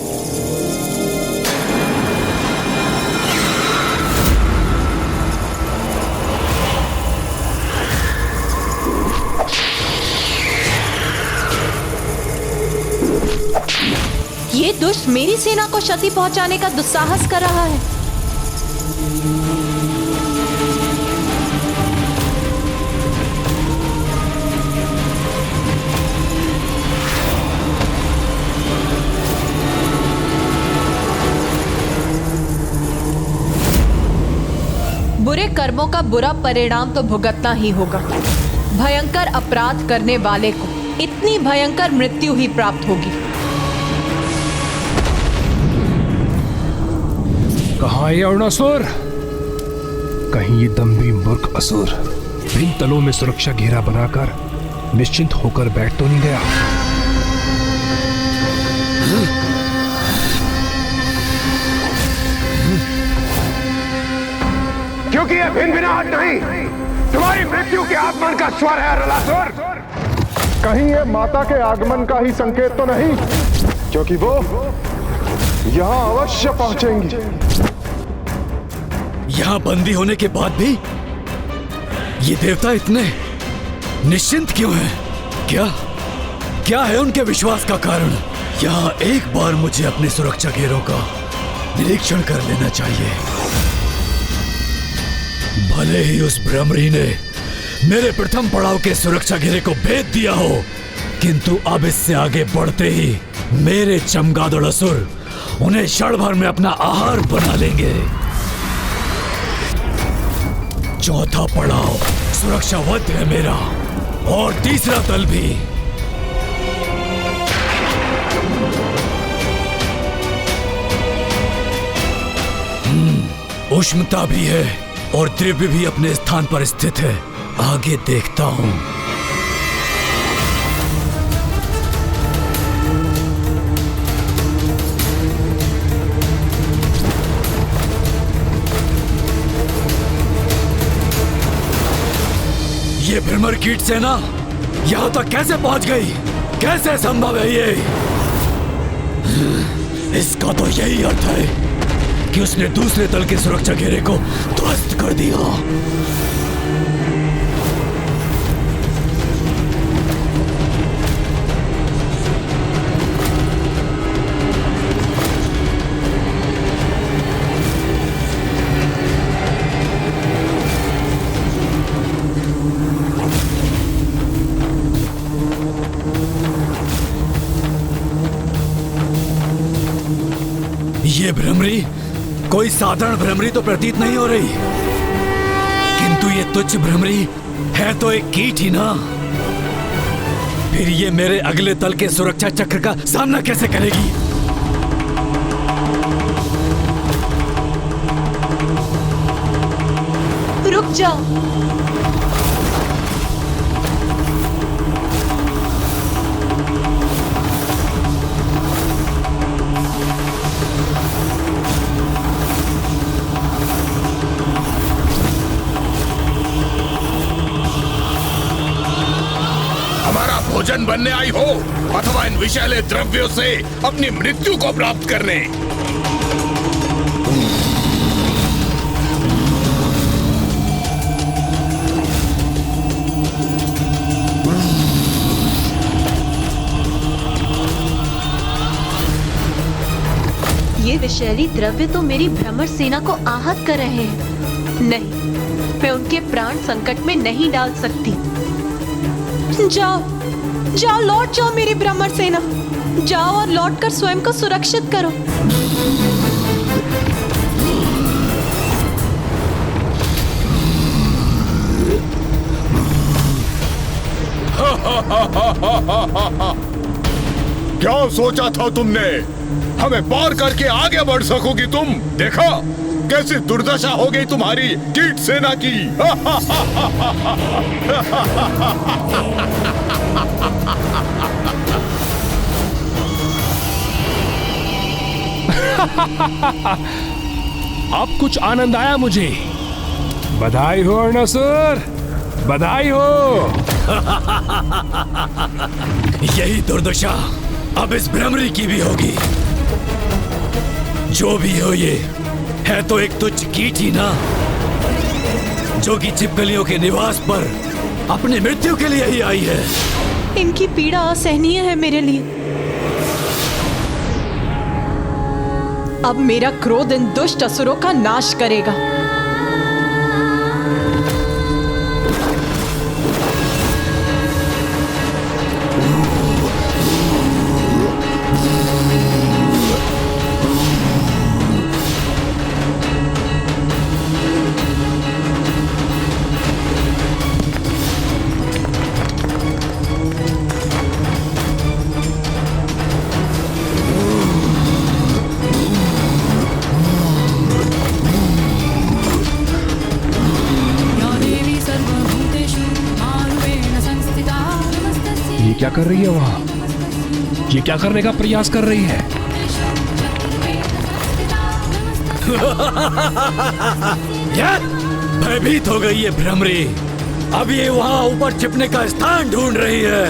ये दुष्ट मेरी सेना को क्षति पहुंचाने का दुस्साहस कर रहा है। बुरे कर्मों का बुरा परिणाम तो भुगतना ही होगा। भयंकर अपराध करने वाले को इतनी भयंकर मृत्यु ही प्राप्त होगी। कहाँ है अरुणासुर? कहीं ये दम्भी मूर्ख असुर भिन्न तलों में सुरक्षा घेरा बनाकर निश्चिंत होकर बैठ तो नहीं गया? क्योंकि ये भिन्न भिनाहट नहीं, तुम्हारी मृत्यु के आगमन का स्वर है अरुणासुर। कहीं ये माता के आगमन का ही संकेत तो नहीं, क्योंकि वो यहाँ अवश्य पहुंचेंगी। यहाँ बंदी होने के बाद भी ये देवता इतने निश्चिंत क्यों हैं? क्या है उनके विश्वास का कारण? यहाँ एक बार मुझे अपने सुरक्षा घेरों का निरीक्षण कर लेना चाहिए। भले ही उस भ्रमरी ने मेरे प्रथम पड़ाव के सुरक्षा घेरे को भेद दिया हो, किंतु अब इससे आगे बढ़ते ही मेरे चमगादड़ असुर उन्हें क्षण भर में अपना आहार बना लेंगे। चौथा पड़ाव सुरक्षावत है मेरा, और तीसरा तल भी। उष्णता भी है और द्रव्य भी अपने स्थान पर स्थित है। आगे देखता हूं। ये भ्रमर कीट सेना यहां तक कैसे पहुंच गई? कैसे संभव है ये? इसका तो यही अर्थ है कि उसने दूसरे तल के सुरक्षा घेरे को ध्वस्त कर दिया। ये भ्रमरी कोई साधारण भ्रमरी तो प्रतीत नहीं हो रही, किंतु ये तुच्छ भ्रमरी है तो एक कीट ही ना। फिर ये मेरे अगले तल के सुरक्षा चक्र का सामना कैसे करेगी? रुक जाओ। हमारा भोजन बनने आई हो अथवा इन विषैले द्रव्यों से अपनी मृत्यु को प्राप्त करने। ये विषैली द्रव्य तो मेरी भ्रमर सेना को आहत कर रहे हैं। नहीं, मैं उनके प्राण संकट में नहीं डाल सकती। जाओ जाओ, लौट जाओ मेरी भ्रमर सेना। जाओ और लौटकर स्वयं को सुरक्षित करो। क्या सोचा था तुमने? हमें पार करके आगे बढ़ सकोगी तुम? देखा कैसी दुर्दशा हो गई तुम्हारी कीट सेना की। अब कुछ आनंद आया मुझे। बधाई हो अरुणासुर, बधाई हो। यही दुर्दशा अब इस भ्रमरी की भी होगी। जो भी हो, ये है तो एक तुच्छ कीट ही ना, जो कि छिपकलियों के निवास पर अपनी मृत्यु के लिए ही आई है। इनकी पीड़ा असहनीय है मेरे लिए। अब मेरा क्रोध इन दुष्ट असुरों का नाश करेगा। क्या कर रही है वहां? ये क्या करने का प्रयास कर रही है? भयभीत हो गई है भ्रमरी। अब ये वहां ऊपर छिपने का स्थान ढूंढ रही है।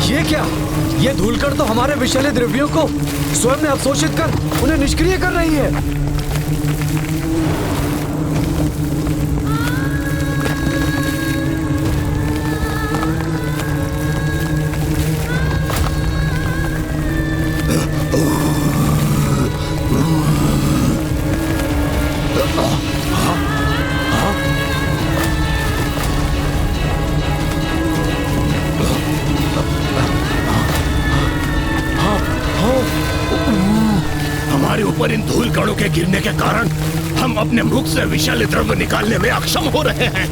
ये क्या? ये धूलकण तो हमारे विषैले द्रव्यों को स्वयं में अवशोषित कर उन्हें निष्क्रिय कर रही है। हमारे ऊपर इन धूल कणों के गिरने के कारण हम अपने मुख से विषैले द्रव्य निकालने में अक्षम हो रहे हैं।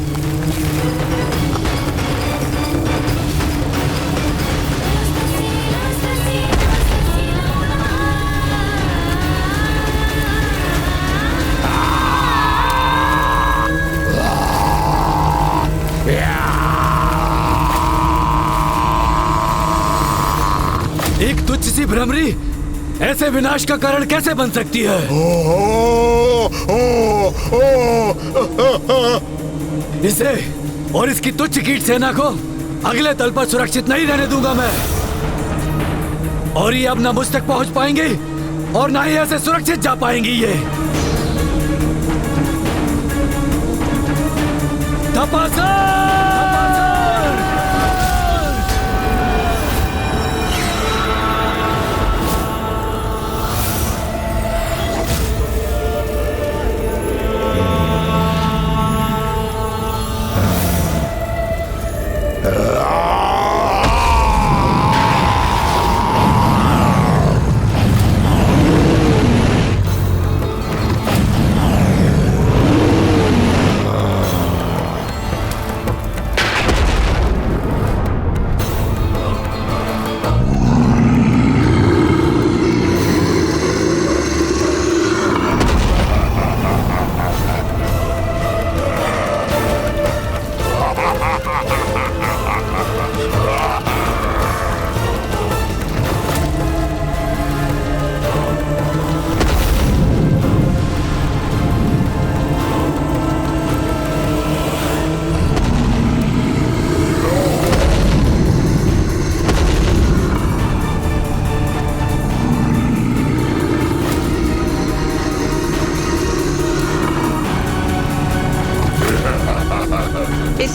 एक तुच्छ सी भ्रमरी ऐसे विनाश का कारण कैसे बन सकती है? इसे और इसकी तुच्छ कीट सेना को अगले तल पर सुरक्षित नहीं रहने दूंगा मैं। और ये अब ना मुझ तक पहुंच पाएंगे और ना ही ऐसे सुरक्षित जा पाएंगी। ये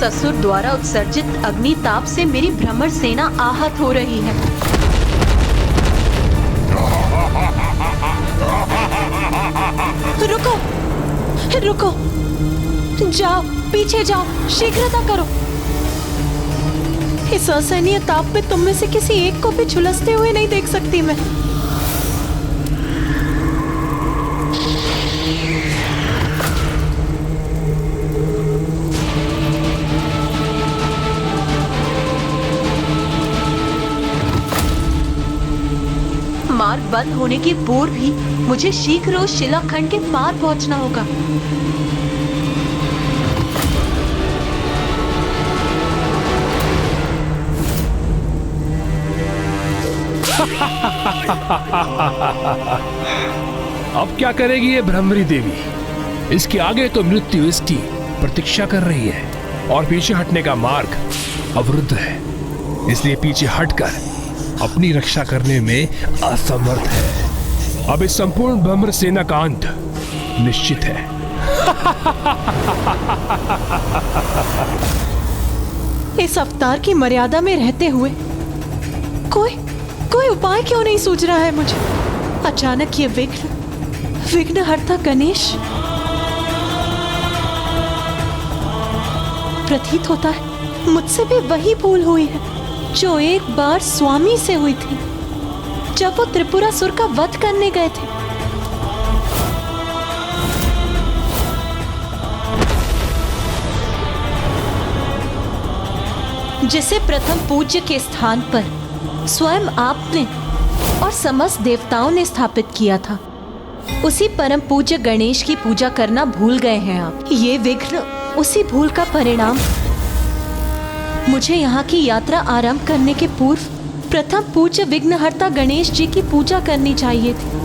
ससुर द्वारा उत्सर्जित अग्नि ताप से मेरी भ्रमर सेना आहत हो रही है। रुको, रुको, जाओ, पीछे जाओ, शीघ्रता करो। इस असहनीय ताप में तुम में से किसी एक को भी झुलसते हुए नहीं देख सकती मैं। मार्ग बंद होने के पूर्व ही मुझे शीघ्र उस शिलाखंड के पार पहुंचना होगा। अब क्या करेगी ये भ्रमरी देवी? इसके आगे तो मृत्यु इसकी प्रतीक्षा कर रही है और पीछे हटने का मार्ग अवरुद्ध है, इसलिए पीछे हटकर अपनी रक्षा करने में असमर्थ है। अब इस संपूर्ण भ्रमर सेना का अंत निश्चित है। इस अवतार की मर्यादा में रहते हुए कोई उपाय क्यों नहीं सूझ रहा है मुझे? अचानक ये विघ्नहर्ता गणेश प्रतीत होता है मुझसे भी वही भूल हुई है जो एक बार स्वामी से हुई थी जब वो त्रिपुरासुर का वध करने गए थे। जिसे प्रथम पूज्य के स्थान पर स्वयं आपने और समस्त देवताओं ने स्थापित किया था, उसी परम पूज्य गणेश की पूजा करना भूल गए हैं आप। ये विघ्न उसी भूल का परिणाम। मुझे यहाँ की यात्रा आरंभ करने के पूर्व प्रथम पूज्य विघ्नहर्ता गणेश जी की पूजा करनी चाहिए थी।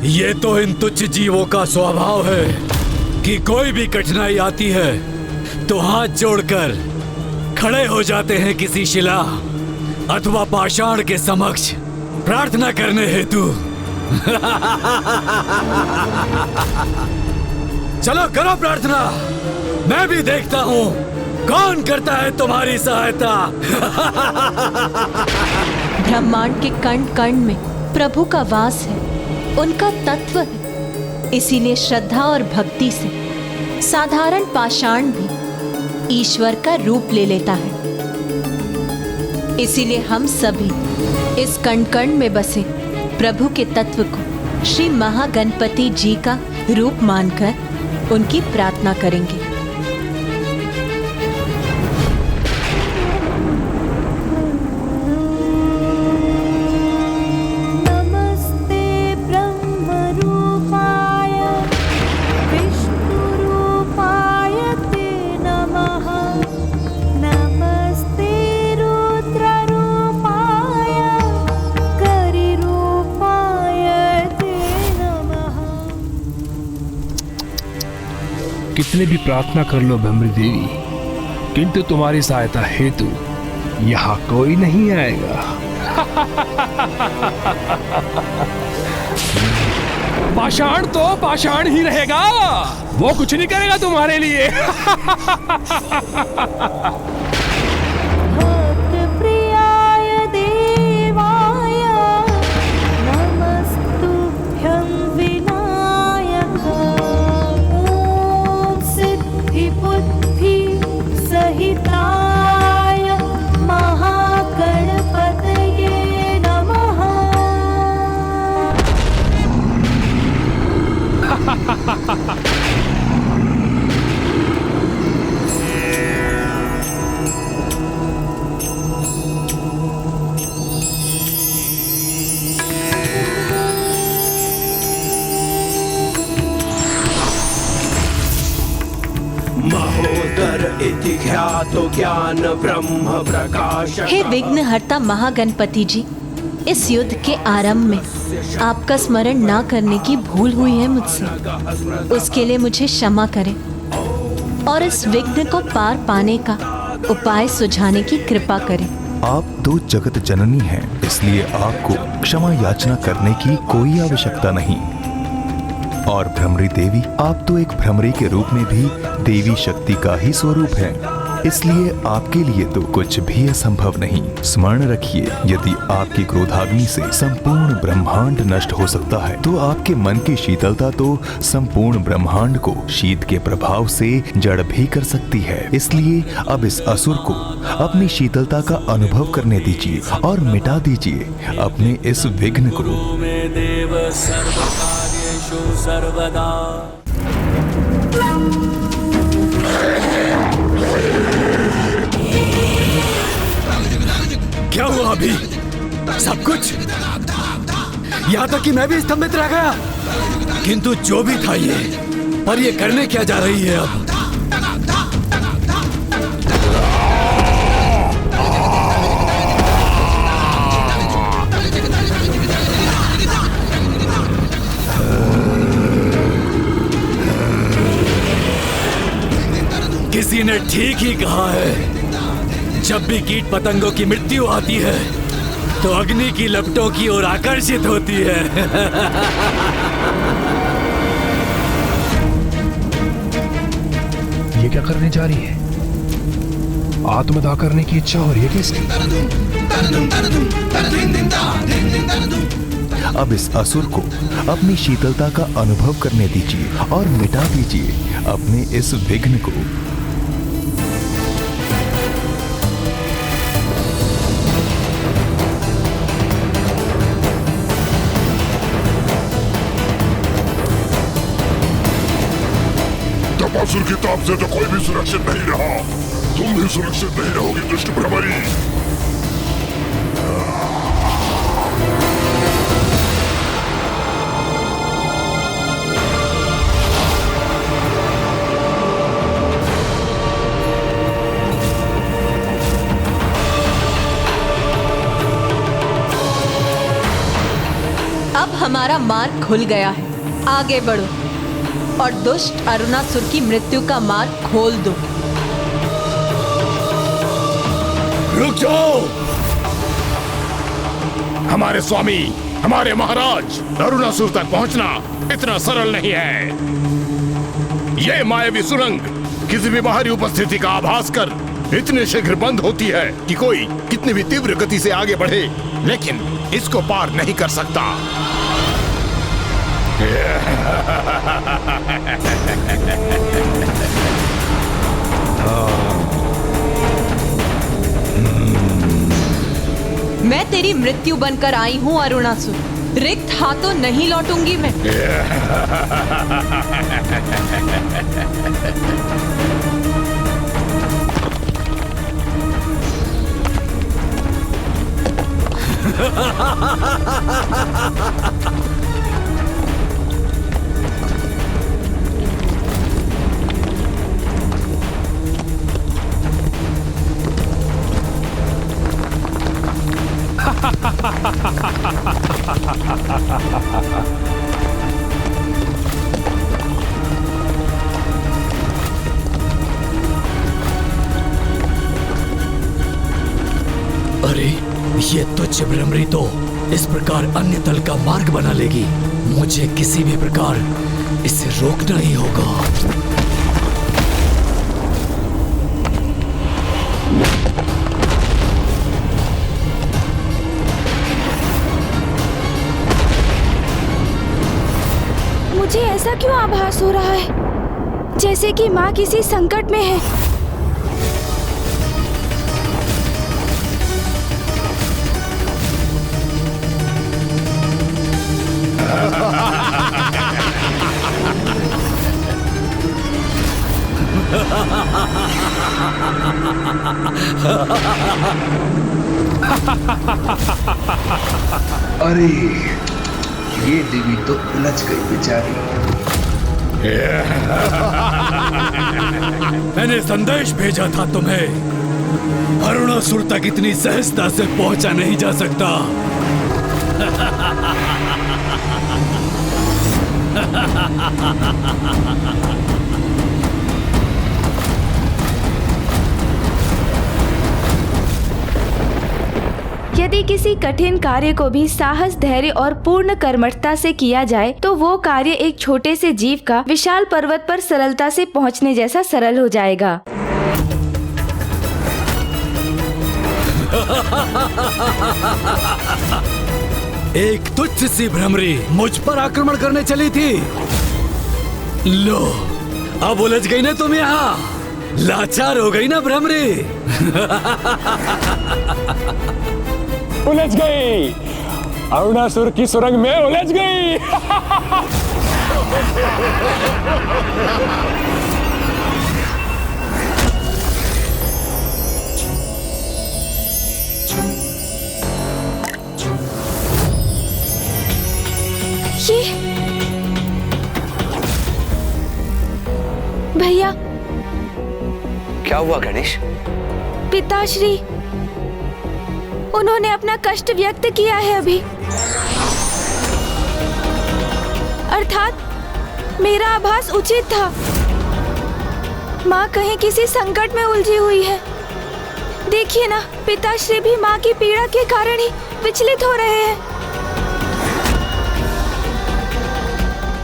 ये तो इन तुच्छ जीवों का स्वभाव है कि कोई भी कठिनाई आती है तो हाथ जोड़कर खड़े हो जाते हैं किसी शिला अथवा पाषाण के समक्ष प्रार्थना करने हेतु। चलो करो प्रार्थना, मैं भी देखता हूँ कौन करता है तुम्हारी सहायता। ब्रह्मांड के कण कण में प्रभु का वास है, उनका तत्व है। इसीलिए श्रद्धा और भक्ति से साधारण पाषाण भी ईश्वर का रूप ले लेता है। इसीलिए हम सभी इस कण कण में बसे प्रभु के तत्व को श्री महागणपति जी का रूप मानकर उनकी प्रार्थना करेंगे। कितने भी प्रार्थना कर लो भ्रमरी देवी, किंतु तुम्हारी सहायता हेतु यहाँ कोई नहीं आएगा। पाषाण तो पाषाण ही रहेगा, वो कुछ नहीं करेगा तुम्हारे लिए। ख्यातो ज्ञान ब्रह्म प्रकाश। हे विघ्नहर्ता महागणपति जी, इस युद्ध के आरंभ में आपका स्मरण ना करने की भूल हुई है मुझसे, उसके लिए मुझे क्षमा करें और इस विघ्न को पार पाने का उपाय सुझाने की कृपा करें। आप दो जगत जननी हैं, इसलिए आपको क्षमा याचना करने की कोई आवश्यकता नहीं। और भ्रमरी देवी, आप तो एक भ्रमरी के रूप में भी देवी शक्ति का ही स्वरूप है, इसलिए आपके लिए तो कुछ भी असंभव नहीं। स्मरण रखिए, यदि आपकी क्रोधाग्नि से संपूर्ण ब्रह्मांड नष्ट हो सकता है, तो आपके मन की शीतलता तो संपूर्ण ब्रह्मांड को शीत के प्रभाव से जड़ भी कर सकती है। इसलिए अब इस असुर को अपनी शीतलता का अनुभव करने दीजिए और मिटा दीजिए अपने इस विघ्न को। देव सर्वकार्येषु सर्वदा। क्या हुआ अभी? सब कुछ? यहाँ तक कि मैं भी स्तंभित रह गया। किंतु जो भी था ये, पर ये करने क्या जा रही है अब? किसी ने ठीक ही कहा है, जब भी कीट पतंगों की मृत्यु आती है तो अग्नि की लपटों की ओर आकर्षित होती है। ये क्या करने जा रही है? आत्मदाह करने की इच्छा हो रही है किसकी? अब इस असुर को अपनी शीतलता का अनुभव करने दीजिए और मिटा दीजिए अपने इस विघ्न को। तपासुर की ताप से तो कोई भी सुरक्षित नहीं रहा, तुम भी सुरक्षित नहीं रहोगी दुष्ट भ्रमरी। अब हमारा मार्ग खुल गया है, आगे बढ़ो और दुष्ट अरुणासुर की मृत्यु का मार्ग खोल दो। रुक जाओ! हमारे स्वामी, हमारे महाराज, अरुणासुर तक पहुंचना इतना सरल नहीं है। ये मायावी सुरंग किसी भी बाहरी उपस्थिति का आभास कर इतने शीघ्र बंद होती है कि कोई कितनी भी तीव्र गति से आगे बढ़े, लेकिन इसको पार नहीं कर सकता। मैं तेरी मृत्यु बनकर आई हूँ अरुणासुर, रिक्त हाथों नहीं लौटूंगी मैं। अरे ये तुच्छ भ्रमरी तो इस प्रकार अन्य तल का मार्ग बना लेगी। मुझे किसी भी प्रकार इसे रोकना ही होगा। मुझे ऐसा क्यों आभास हो रहा है जैसे कि माँ किसी संकट में है। अरे ये देवी तो उलझ गई बेचारी। मैंने संदेश भेजा था तुम्हें। अरुणासुर तक इतनी सहजता से पहुंचा नहीं जा सकता। यदि किसी कठिन कार्य को भी साहस, धैर्य और पूर्ण कर्मठता से किया जाए तो वो कार्य एक छोटे से जीव का विशाल पर्वत पर सरलता से पहुंचने जैसा सरल हो जाएगा। एक तुच्छ सी भ्रमरी मुझ पर आक्रमण करने चली थी। लो, अब उलझ गई ना तुम यहाँ। लाचार हो गई ना भ्रमरी। उलझ गई, अरुणासुर की सुरंग में उलझ गई। ये भैया, क्या हुआ गणेश? पिताश्री, उन्होंने अपना कष्ट व्यक्त किया है अभी। अर्थात मेरा आभास उचित था। माँ कहीं किसी संकट में उलझी हुई है। देखिए ना, पिताश्री भी माँ की पीड़ा के कारण ही विचलित हो रहे हैं।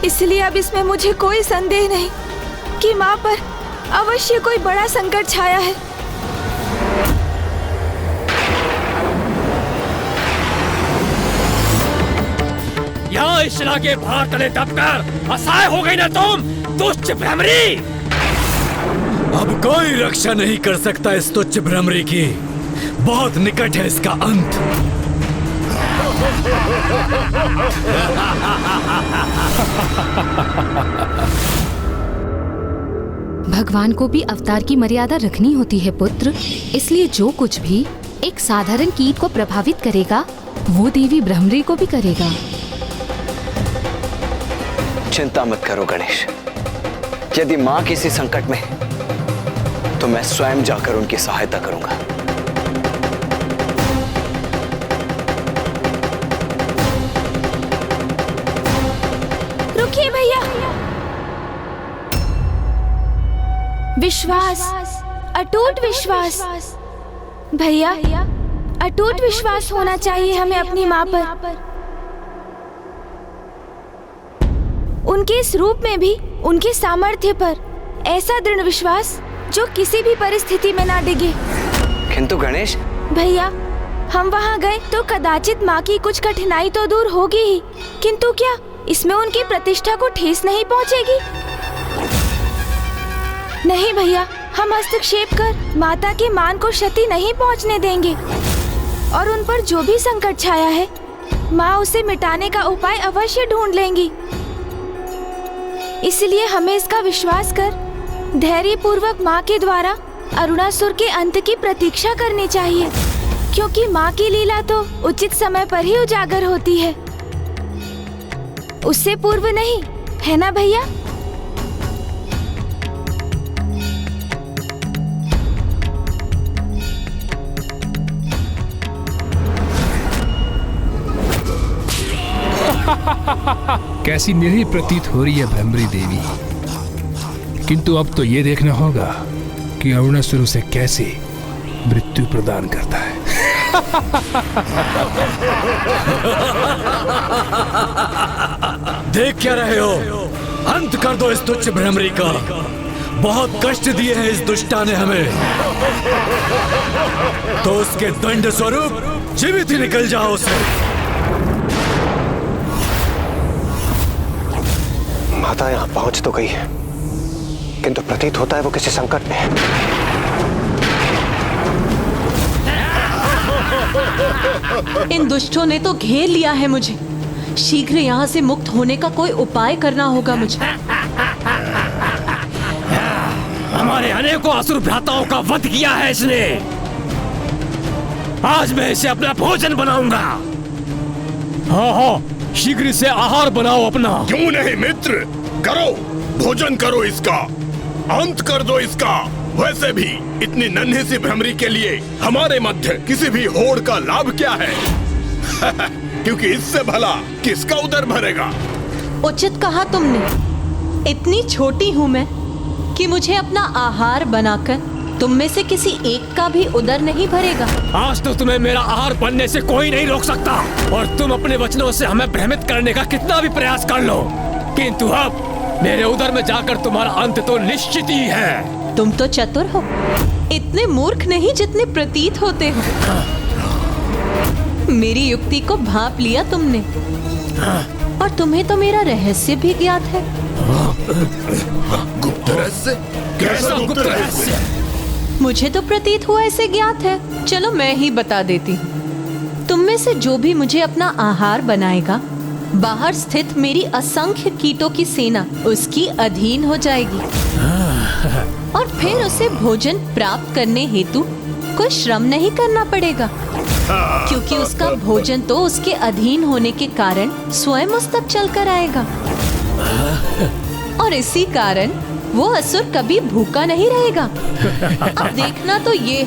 इसलिए अब इसमें मुझे कोई संदेह नहीं कि माँ पर अवश्य कोई बड़ा संकट छाया है। यहाँ इस शिला के भार तले दबकर असहाय हो गई ना तुम, दुष्ट भ्रमरी। अब कोई रक्षा नहीं कर सकता इस तुच्छ भ्रमरी की। बहुत निकट है इसका अंत। भगवान को भी अवतार की मर्यादा रखनी होती है पुत्र। इसलिए जो कुछ भी एक साधारण कीट को प्रभावित करेगा वो देवी भ्रमरी को भी करेगा। चिंता मत करो गणेश। यदि माँ किसी संकट में है तो मैं स्वयं जाकर उनकी सहायता करूंगा। रुकिए भैया। विश्वास, अटूट विश्वास। भैया, अटूट विश्वास होना चाहिए हमें अपनी माँ पर। उनके इस रूप में भी उनके सामर्थ्य पर ऐसा दृढ़ विश्वास जो किसी भी परिस्थिति में ना डिगे। किंतु गणेश भैया, हम वहाँ गए तो कदाचित माँ की कुछ कठिनाई तो दूर होगी ही, किंतु क्या इसमें उनकी प्रतिष्ठा को ठेस नहीं पहुँचेगी? नहीं भैया, हम हस्तक्षेप कर माता के मान को क्षति नहीं पहुँचने देंगे। और उन पर जो भी संकट छाया है, माँ उसे मिटाने का उपाय अवश्य ढूंढ लेंगी। इसलिए हमें इसका विश्वास कर धैर्य पूर्वक माँ के द्वारा अरुणासुर के अंत की प्रतीक्षा करनी चाहिए, क्योंकि माँ की लीला तो उचित समय पर ही उजागर होती है, उससे पूर्व नहीं, है ना भैया? कैसी निरीह प्रतीत हो रही है भ्रमरी देवी, किंतु अब तो ये देखना होगा कि अरुणासुर उसे कैसे मृत्यु प्रदान करता है। देख क्या रहे हो? अंत कर दो इस तुच्छ भ्रमरी का। बहुत कष्ट दिए हैं इस दुष्टा ने हमें, तो उसके दंड स्वरूप जीवित ही निकल जाओ उसे। माता यहाँ पहुंच तो गई है, किंतु प्रतीत होता है वो किसी संकट में है। इन दुष्टों ने तो घेर लिया है मुझे। शीघ्र यहाँ से मुक्त होने का कोई उपाय करना होगा मुझे। हमारे अनेकों असुर भ्राताओं का वध किया है इसने। आज मैं इसे अपना भोजन बनाऊंगा। हाँ हाँ, शीघ्र से आहार बनाओ अपना। क्यों नहीं मित्र, करो, भोजन करो इसका, अंत कर दो इसका। वैसे भी इतनी नन्ही सी भ्रमरी के लिए हमारे मध्य किसी भी होड़ का लाभ क्या है? क्योंकि इससे भला किसका उदर भरेगा? उचित कहा तुमने। इतनी छोटी हूँ मैं कि मुझे अपना आहार बनाकर तुम में से किसी एक का भी उदर नहीं भरेगा। आज तो तुम्हें मेरा आहार बनने से कोई नहीं रोक सकता, और तुम अपने वचनों से हमें भ्रमित करने का कितना भी प्रयास कर लो, किंतु अब मेरे उदर में जाकर तुम्हारा अंत तो निश्चित ही है। तुम तो चतुर हो, इतने मूर्ख नहीं जितने प्रतीत होते हो। मेरी युक्ति को भांप लिया तुमने, और तुम्हें तो मेरा रहस्य भी ज्ञात है। गुप्त रहस्य? कैसा गुप्त रहस्य? मुझे तो प्रतीत हुआ ऐसे ज्ञात है। चलो मैं ही बता देती हूँ। तुम में से जो भी मुझे अपना आहार बनाएगा, बाहर स्थित मेरी असंख्य कीटों की सेना उसकी अधीन हो जाएगी, और फिर उसे भोजन प्राप्त करने हेतु कोई श्रम नहीं करना पड़ेगा, क्योंकि उसका भोजन तो उसके अधीन होने के कारण स्वयं उस तक चलकर आएगा। और इसी कारण वो असुर कभी भूखा नहीं रहेगा। अब देखना तो ये,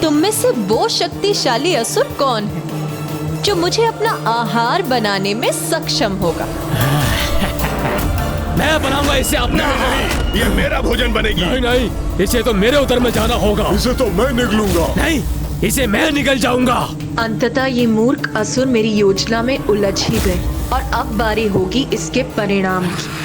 तुम में से वो शक्तिशाली असुर कौन है जो मुझे अपना आहार बनाने में सक्षम होगा। मैं बनाऊंगा इसे अपना। नहीं, ये मेरा भोजन बनेगी। नहीं नहीं, इसे तो मेरे उदर में जाना होगा। इसे तो मैं निगलूंगा। नहीं, इसे मैं निगल जाऊंगा। अंततः ये मूर्ख असुर मेरी योजना में उलझ ही गए, और अब बारी होगी इसके परिणाम की।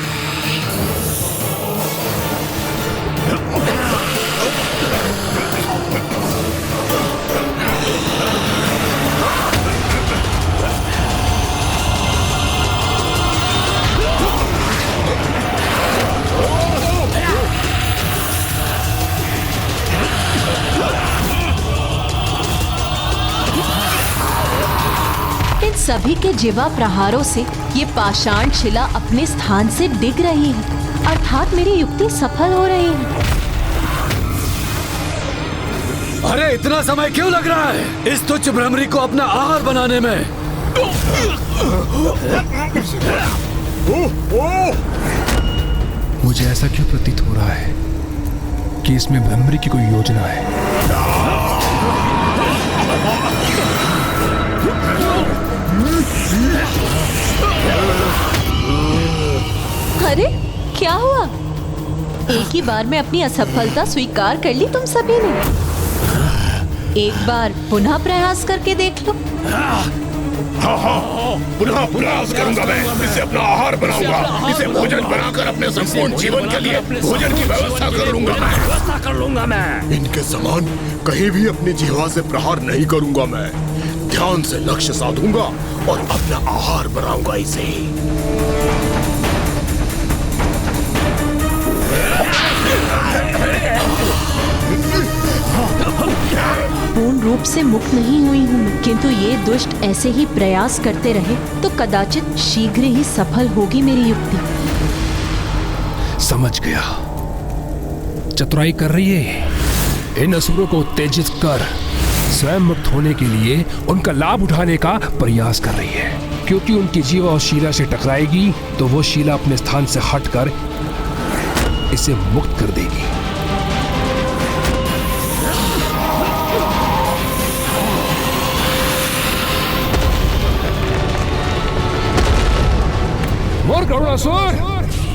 सभी के जीवा प्रहारों से ये पाषाण शिला अपने स्थान से डिग रही है, अर्थात मेरी युक्ति सफल हो रही है। अरे इतना समय क्यों लग रहा है इस तुच्छ भ्रमरी को अपना आहार बनाने में? मुझे ऐसा क्यों प्रतीत हो रहा है कि इसमें भ्रमरी की कोई योजना है? अरे क्या हुआ? एक ही बार में अपनी असफलता स्वीकार कर ली तुम सभी ने। एक बार पुनः प्रयास करके देख लो। हाँ, पुनः प्रयास करूंगा मैं। इसे अपना आहार बनाऊंगा, इसे भोजन बनाकर अपने संपूर्ण जीवन के लिए भोजन की व्यवस्था कर लूंगा मैं। इनके समान कहीं भी अपनी जिह्वा से प्रहार नहीं करूंगा मैं। ध्यान से लक्ष्य साधूंगा और अपना आहार बनाऊंगा इसे। पूर्ण रूप से मुक्त नहीं हुई हूँ, किंतु ये दुष्ट ऐसे ही प्रयास करते रहे तो कदाचित शीघ्र ही सफल होगी मेरी युक्ति। समझ गया, चतुराई कर रही है। इन असुरों को उत्तेजित कर स्वयं मुक्त होने के लिए उनका लाभ उठाने का प्रयास कर रही है, क्योंकि उनकी जीवा और शीला से टकराएगी तो वो शीला अपने स्थान से हटकर इसे मुक्त कर देगी। मूर्ख अरुणासुर,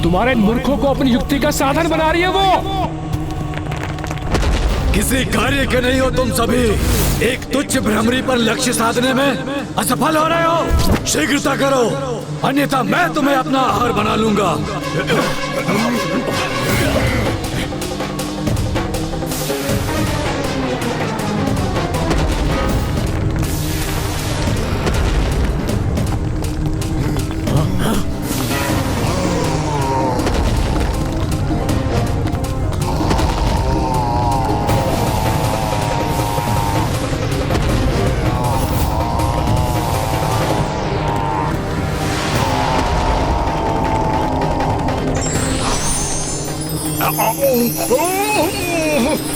तुम्हारे इन मूर्खों को अपनी युक्ति का साधन बना रही है वो। किसी कार्य के नहीं हो तुम सभी। एक तुच्छ भ्रमरी पर लक्ष्य साधने में असफल हो रहे हो। शीघ्रता करो, अन्यथा मैं तुम्हें अपना आहार बना लूंगा।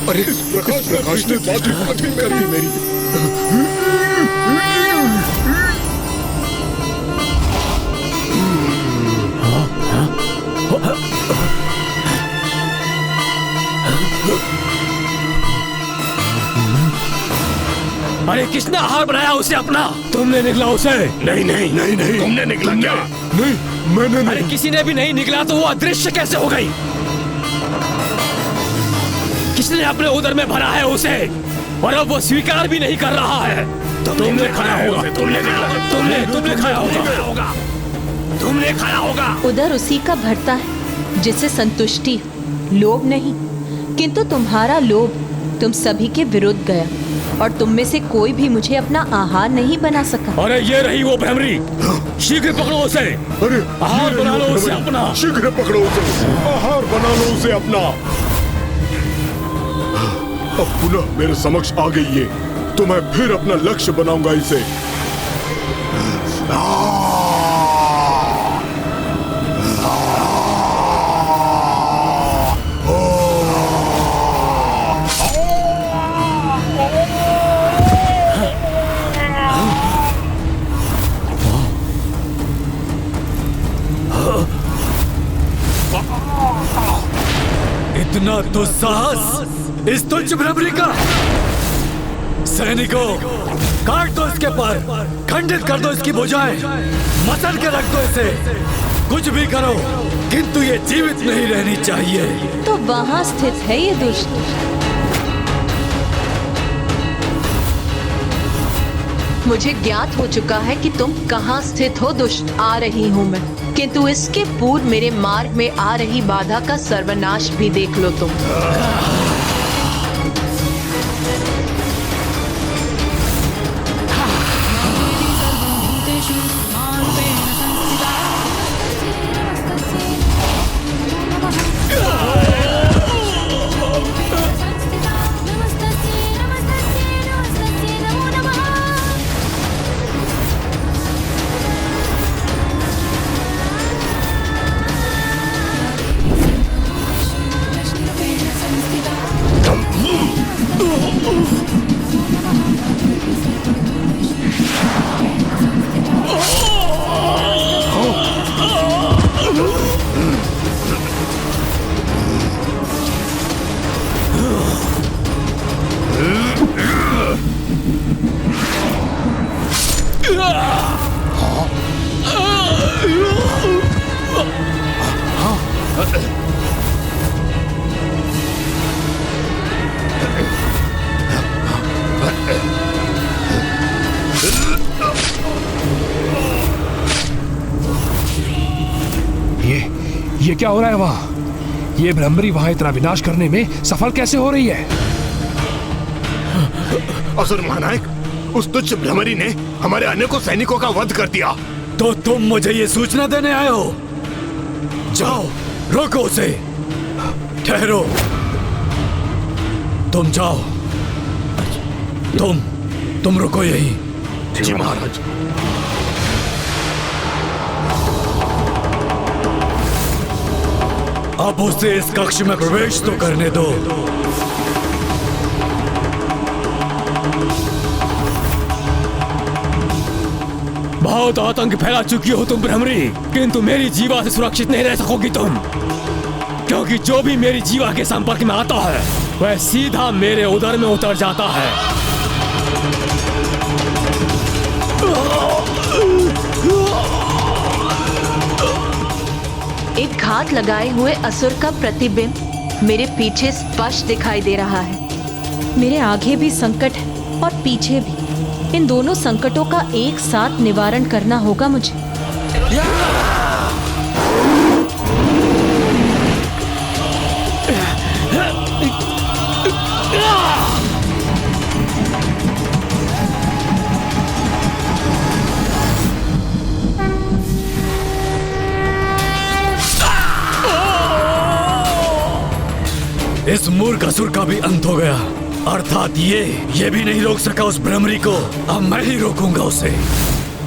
अरे इस प्रकाश ने बातें कर दी मेरी। अरे किसने आहार बनाया उसे अपना? तुमने निकला उसे? नहीं नहीं नहीं नहीं, तुमने निकला क्या? नहीं, मैंने नहीं। अरे किसी ने भी नहीं निकला तो वो अदृश्य कैसे हो गई? किसने अपने उदर में भरा है उसे और अब वो स्वीकार भी नहीं कर रहा है? तुमने खाया होगा, तुमने खाया होगा, तुमने खाया होगा। उदर उसी का भरता है जिसे संतुष्टि है, लोभ नहीं। किंतु तुम्हारा लोभ तुम सभी के विरुद्ध गया और तुम में से कोई भी मुझे अपना आहार नहीं बना सका। अरे ये रही वो भ्रमरी, शीघ्र पकड़ो उसे। अरे आहार बना लो उसे अपना। शीघ्र पकड़ो उसे, आहार बना लो उसे अपना। अब पुनः मेरे समक्ष आ गई है तो मैं फिर अपना लक्ष्य बनाऊंगा इसे। इतना दुस्साहस इस तुच्छ भ्रमरी का! सैनिकों, काट दो इसके पर, खंडित कर दो इसकी भुजाएं, मसल के रख दो इसे। कुछ भी करो किंतु ये जीवित नहीं रहनी चाहिए। तो वहां स्थित है ये दुष्ट। मुझे ज्ञात हो चुका है कि तुम कहाँ स्थित हो दुष्ट। आ रही हूँ मैं, किंतु इसके पूर्व मेरे मार्ग में आ रही बाधा का सर्वनाश भी देख लो तुम। ये क्या हो रहा है वहाँ? ये भ्रमरी वहाँ इतना विनाश करने में सफल कैसे हो रही है? असुर महानायक, उस तुच्छ भ्रमरी ने हमारे अनेकों सैनिकों का वध कर दिया। तो तुम मुझे ये सूचना देने आए हो? जाओ, रोको उसे। ठहरो, तुम जाओ। तुम रुको यही। जी महाराज। अब उसे इस कक्ष में प्रवेश तो करने दो। बहुत आतंक फैला चुकी हो तुम भ्रमरी, किंतु मेरी जीवा से सुरक्षित नहीं रह सकोगी तुम, क्योंकि जो भी मेरी जीवा के संपर्क में आता है वह सीधा मेरे उदर में उतर जाता है। एक घात लगाए हुए असुर का प्रतिबिंब मेरे पीछे स्पष्ट दिखाई दे रहा है। मेरे आगे भी संकट है और पीछे भी। इन दोनों संकटों का एक साथ निवारण करना होगा मुझे। इस मूर्ख असुर का भी अंत हो गया। अर्थात ये भी नहीं रोक सका उस भ्रमरी को। अब मैं ही रोकूंगा उसे,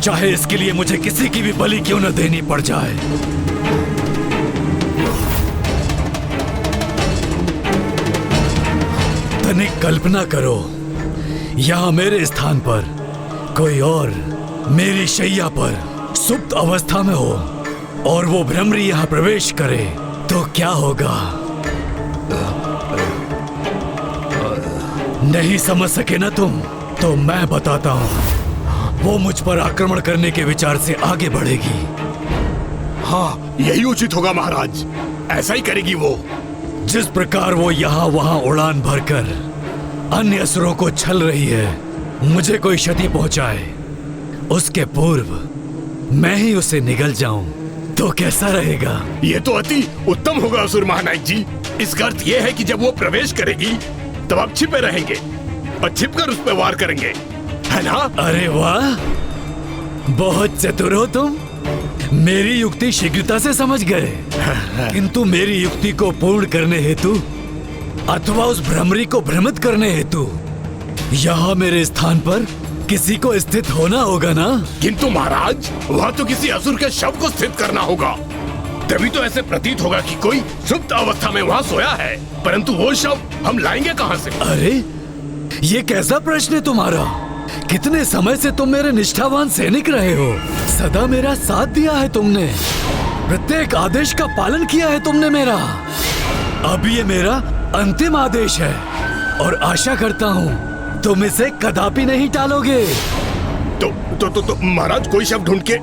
चाहे इसके लिए मुझे किसी की भी बलि क्यों न देनी पड़ जाए। तनिक कल्पना करो, यहाँ मेरे स्थान पर कोई और मेरी शैया पर सुप्त अवस्था में हो और वो भ्रमरी यहाँ प्रवेश करे तो क्या होगा? नहीं समझ सके ना तुम? तो मैं बताता हूँ, वो मुझ पर आक्रमण करने के विचार से आगे बढ़ेगी। हाँ, यही उचित होगा महाराज, ऐसा ही करेगी वो। जिस प्रकार वो यहाँ वहाँ उड़ान भरकर अन्य असुरों को छल रही है, मुझे कोई क्षति पहुंचाए, उसके पूर्व मैं ही उसे निगल जाऊं तो कैसा रहेगा? ये तो अति उत्तम होगा असुर महानायक जी। इसका अर्थ ये है कि जब वो प्रवेश करेगी तब आप छिपे रहेंगे और छिपकर उस पर वार करेंगे, है ना? अरे वाह, बहुत चतुर हो तुम। मेरी युक्ति शीघ्रता से समझ गए। किंतु मेरी युक्ति को पूर्ण करने हेतु अथवा उस भ्रमरी को भ्रमित करने हेतु यहाँ मेरे स्थान पर किसी को स्थित होना होगा ना? किंतु महाराज, वहाँ तो किसी असुर के शव को स्थित करना होगा, तभी तो ऐसे प्रतीत होगा कि कोई सुप्त अवस्था में वहाँ सोया है। परंतु वो शव हम लाएंगे कहाँ से? अरे, ये कैसा प्रश्न है तुम्हारा? कितने समय से तुम मेरे निष्ठावान सैनिक रहे हो, सदा मेरा साथ दिया है तुमने, प्रत्येक आदेश का पालन किया है तुमने मेरा। अब ये मेरा अंतिम आदेश है और आशा करता हूँ तुम इसे कदापि नहीं टालोगे। तो महाराज, कोई शव ढूंढ के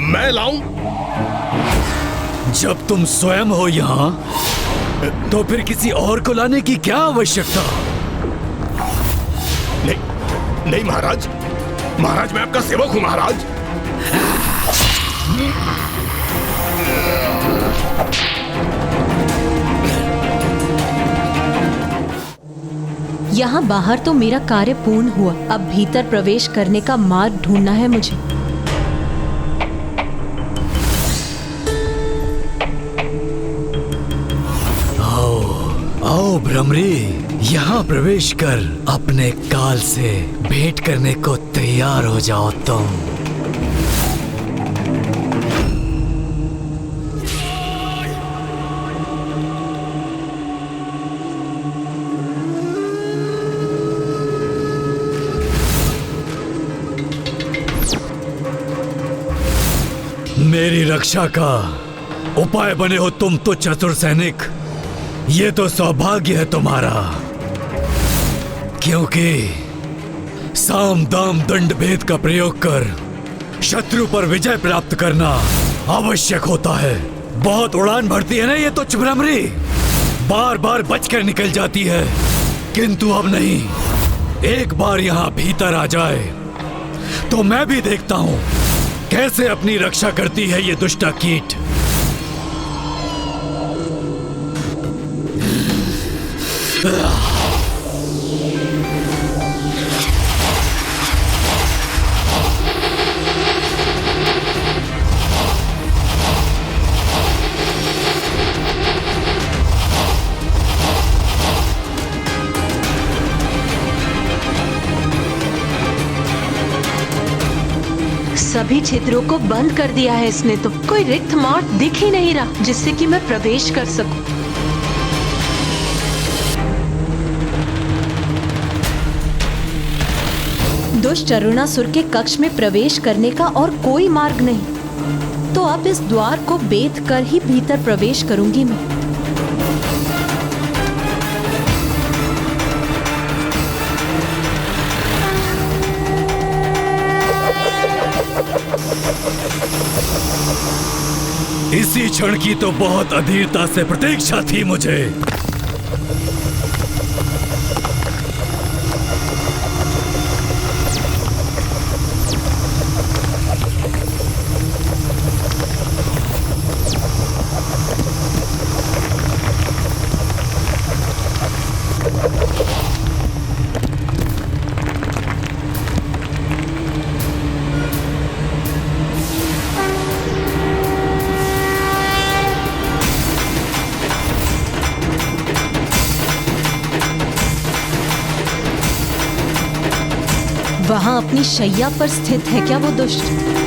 मैं लाऊं? जब तुम स्वयं हो यहाँ, तो फिर किसी और को लाने की क्या आवश्यकता? नहीं महाराज, महाराज मैं आपका सेवक हूँ महाराज। यहाँ बाहर तो मेरा कार्य पूर्ण हुआ, अब भीतर प्रवेश करने का मार्ग ढूंढना है मुझे। आओ भ्रमरी, यहाँ प्रवेश कर अपने काल से भेंट करने को तैयार हो जाओ तुम। मेरी रक्षा का उपाय बने हो तुम तो चतुर सैनिक। ये तो सौभाग्य है तुम्हारा, क्योंकि साम दाम दंड भेद का प्रयोग कर शत्रु पर विजय प्राप्त करना आवश्यक होता है। बहुत उड़ान भरती है ना ये तो भ्रमरी, बार बार बचकर निकल जाती है, किंतु अब नहीं। एक बार यहाँ भीतर आ जाए तो मैं भी देखता हूँ कैसे अपनी रक्षा करती है ये दुष्टा कीट। सभी छिद्रों को बंद कर दिया है इसने, तो कोई रिक्त मार्ग दिख ही नहीं रहा जिससे कि मैं प्रवेश कर सकूं। दुष्ट अरुणासुर के कक्ष में प्रवेश करने का और कोई मार्ग नहीं, तो अब इस द्वार को बेध कर ही भीतर प्रवेश करूंगी मैं। इसी क्षण की तो बहुत अधीरता से प्रतीक्षा थी मुझे। वहां अपनी शैया पर स्थित है क्या वो दुष्ट?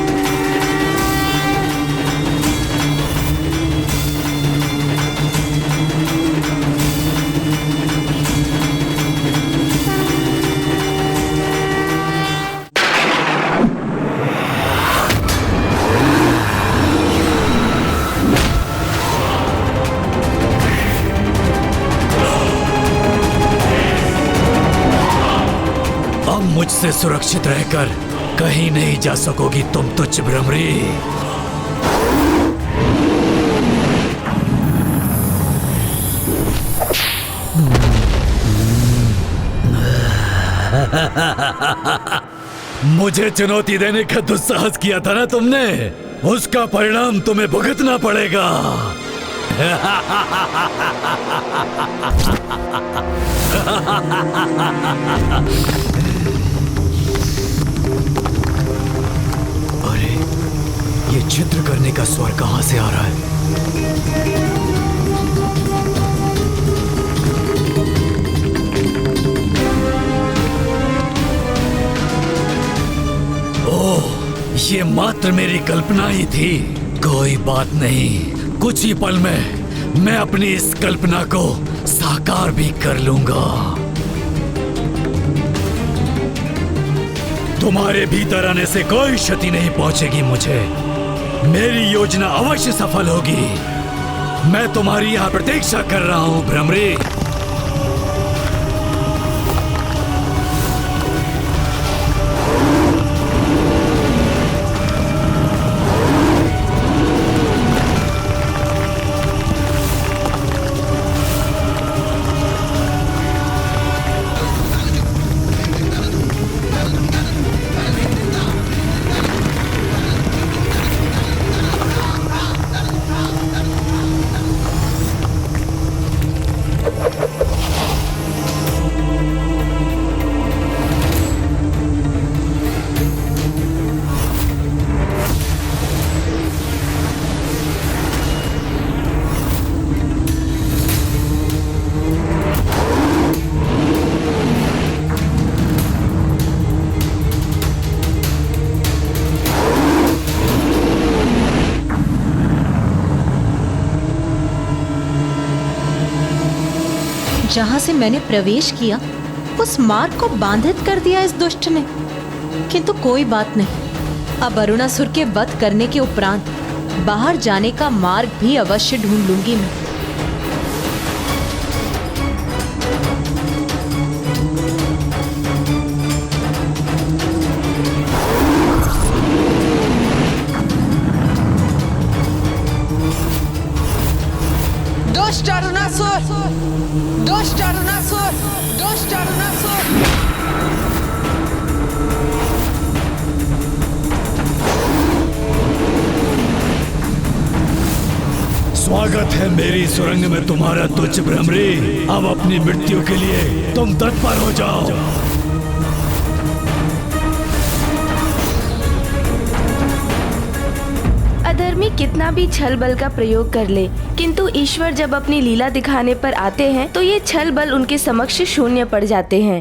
अब मुझसे सुरक्षित रहकर कहीं नहीं जा सकोगी तुम तुच्छ भ्रमरी। मुझे चुनौती देने का दुस्साहस किया था ना तुमने, उसका परिणाम तुम्हें भुगतना पड़ेगा। अरे ये छिद्र करने का स्वर कहां से आ रहा है? ओह, ये मात्र मेरी कल्पना ही थी। कोई बात नहीं, कुछ ही पल में मैं अपनी इस कल्पना को साकार भी कर लूंगा। तुम्हारे भीतर आने से कोई क्षति नहीं पहुंचेगी मुझे। मेरी योजना अवश्य सफल होगी। मैं तुम्हारी यहां प्रतीक्षा कर रहा हूं भ्रमरी। जहां से मैंने प्रवेश किया उस मार्ग को बाधित कर दिया इस दुष्ट ने। किंतु कोई बात नहीं, अब अरुणासुर के वध करने के उपरांत बाहर जाने का मार्ग भी अवश्य ढूंढ लूंगी मैं। दुष्ट अरुणासुर, दुष्ट अरुणासुर, दुष्ट अरुणासुर। स्वागत है मेरी सुरंग में तुम्हारा तुच्छ भ्रमरी। अब अपनी मृत्यु के लिए तुम तत्पर हो जाओ। अधर्मी कितना भी छल बल का प्रयोग कर ले, किंतु ईश्वर जब अपनी लीला दिखाने पर आते हैं तो ये छल बल उनके समक्ष शून्य पड़ जाते हैं।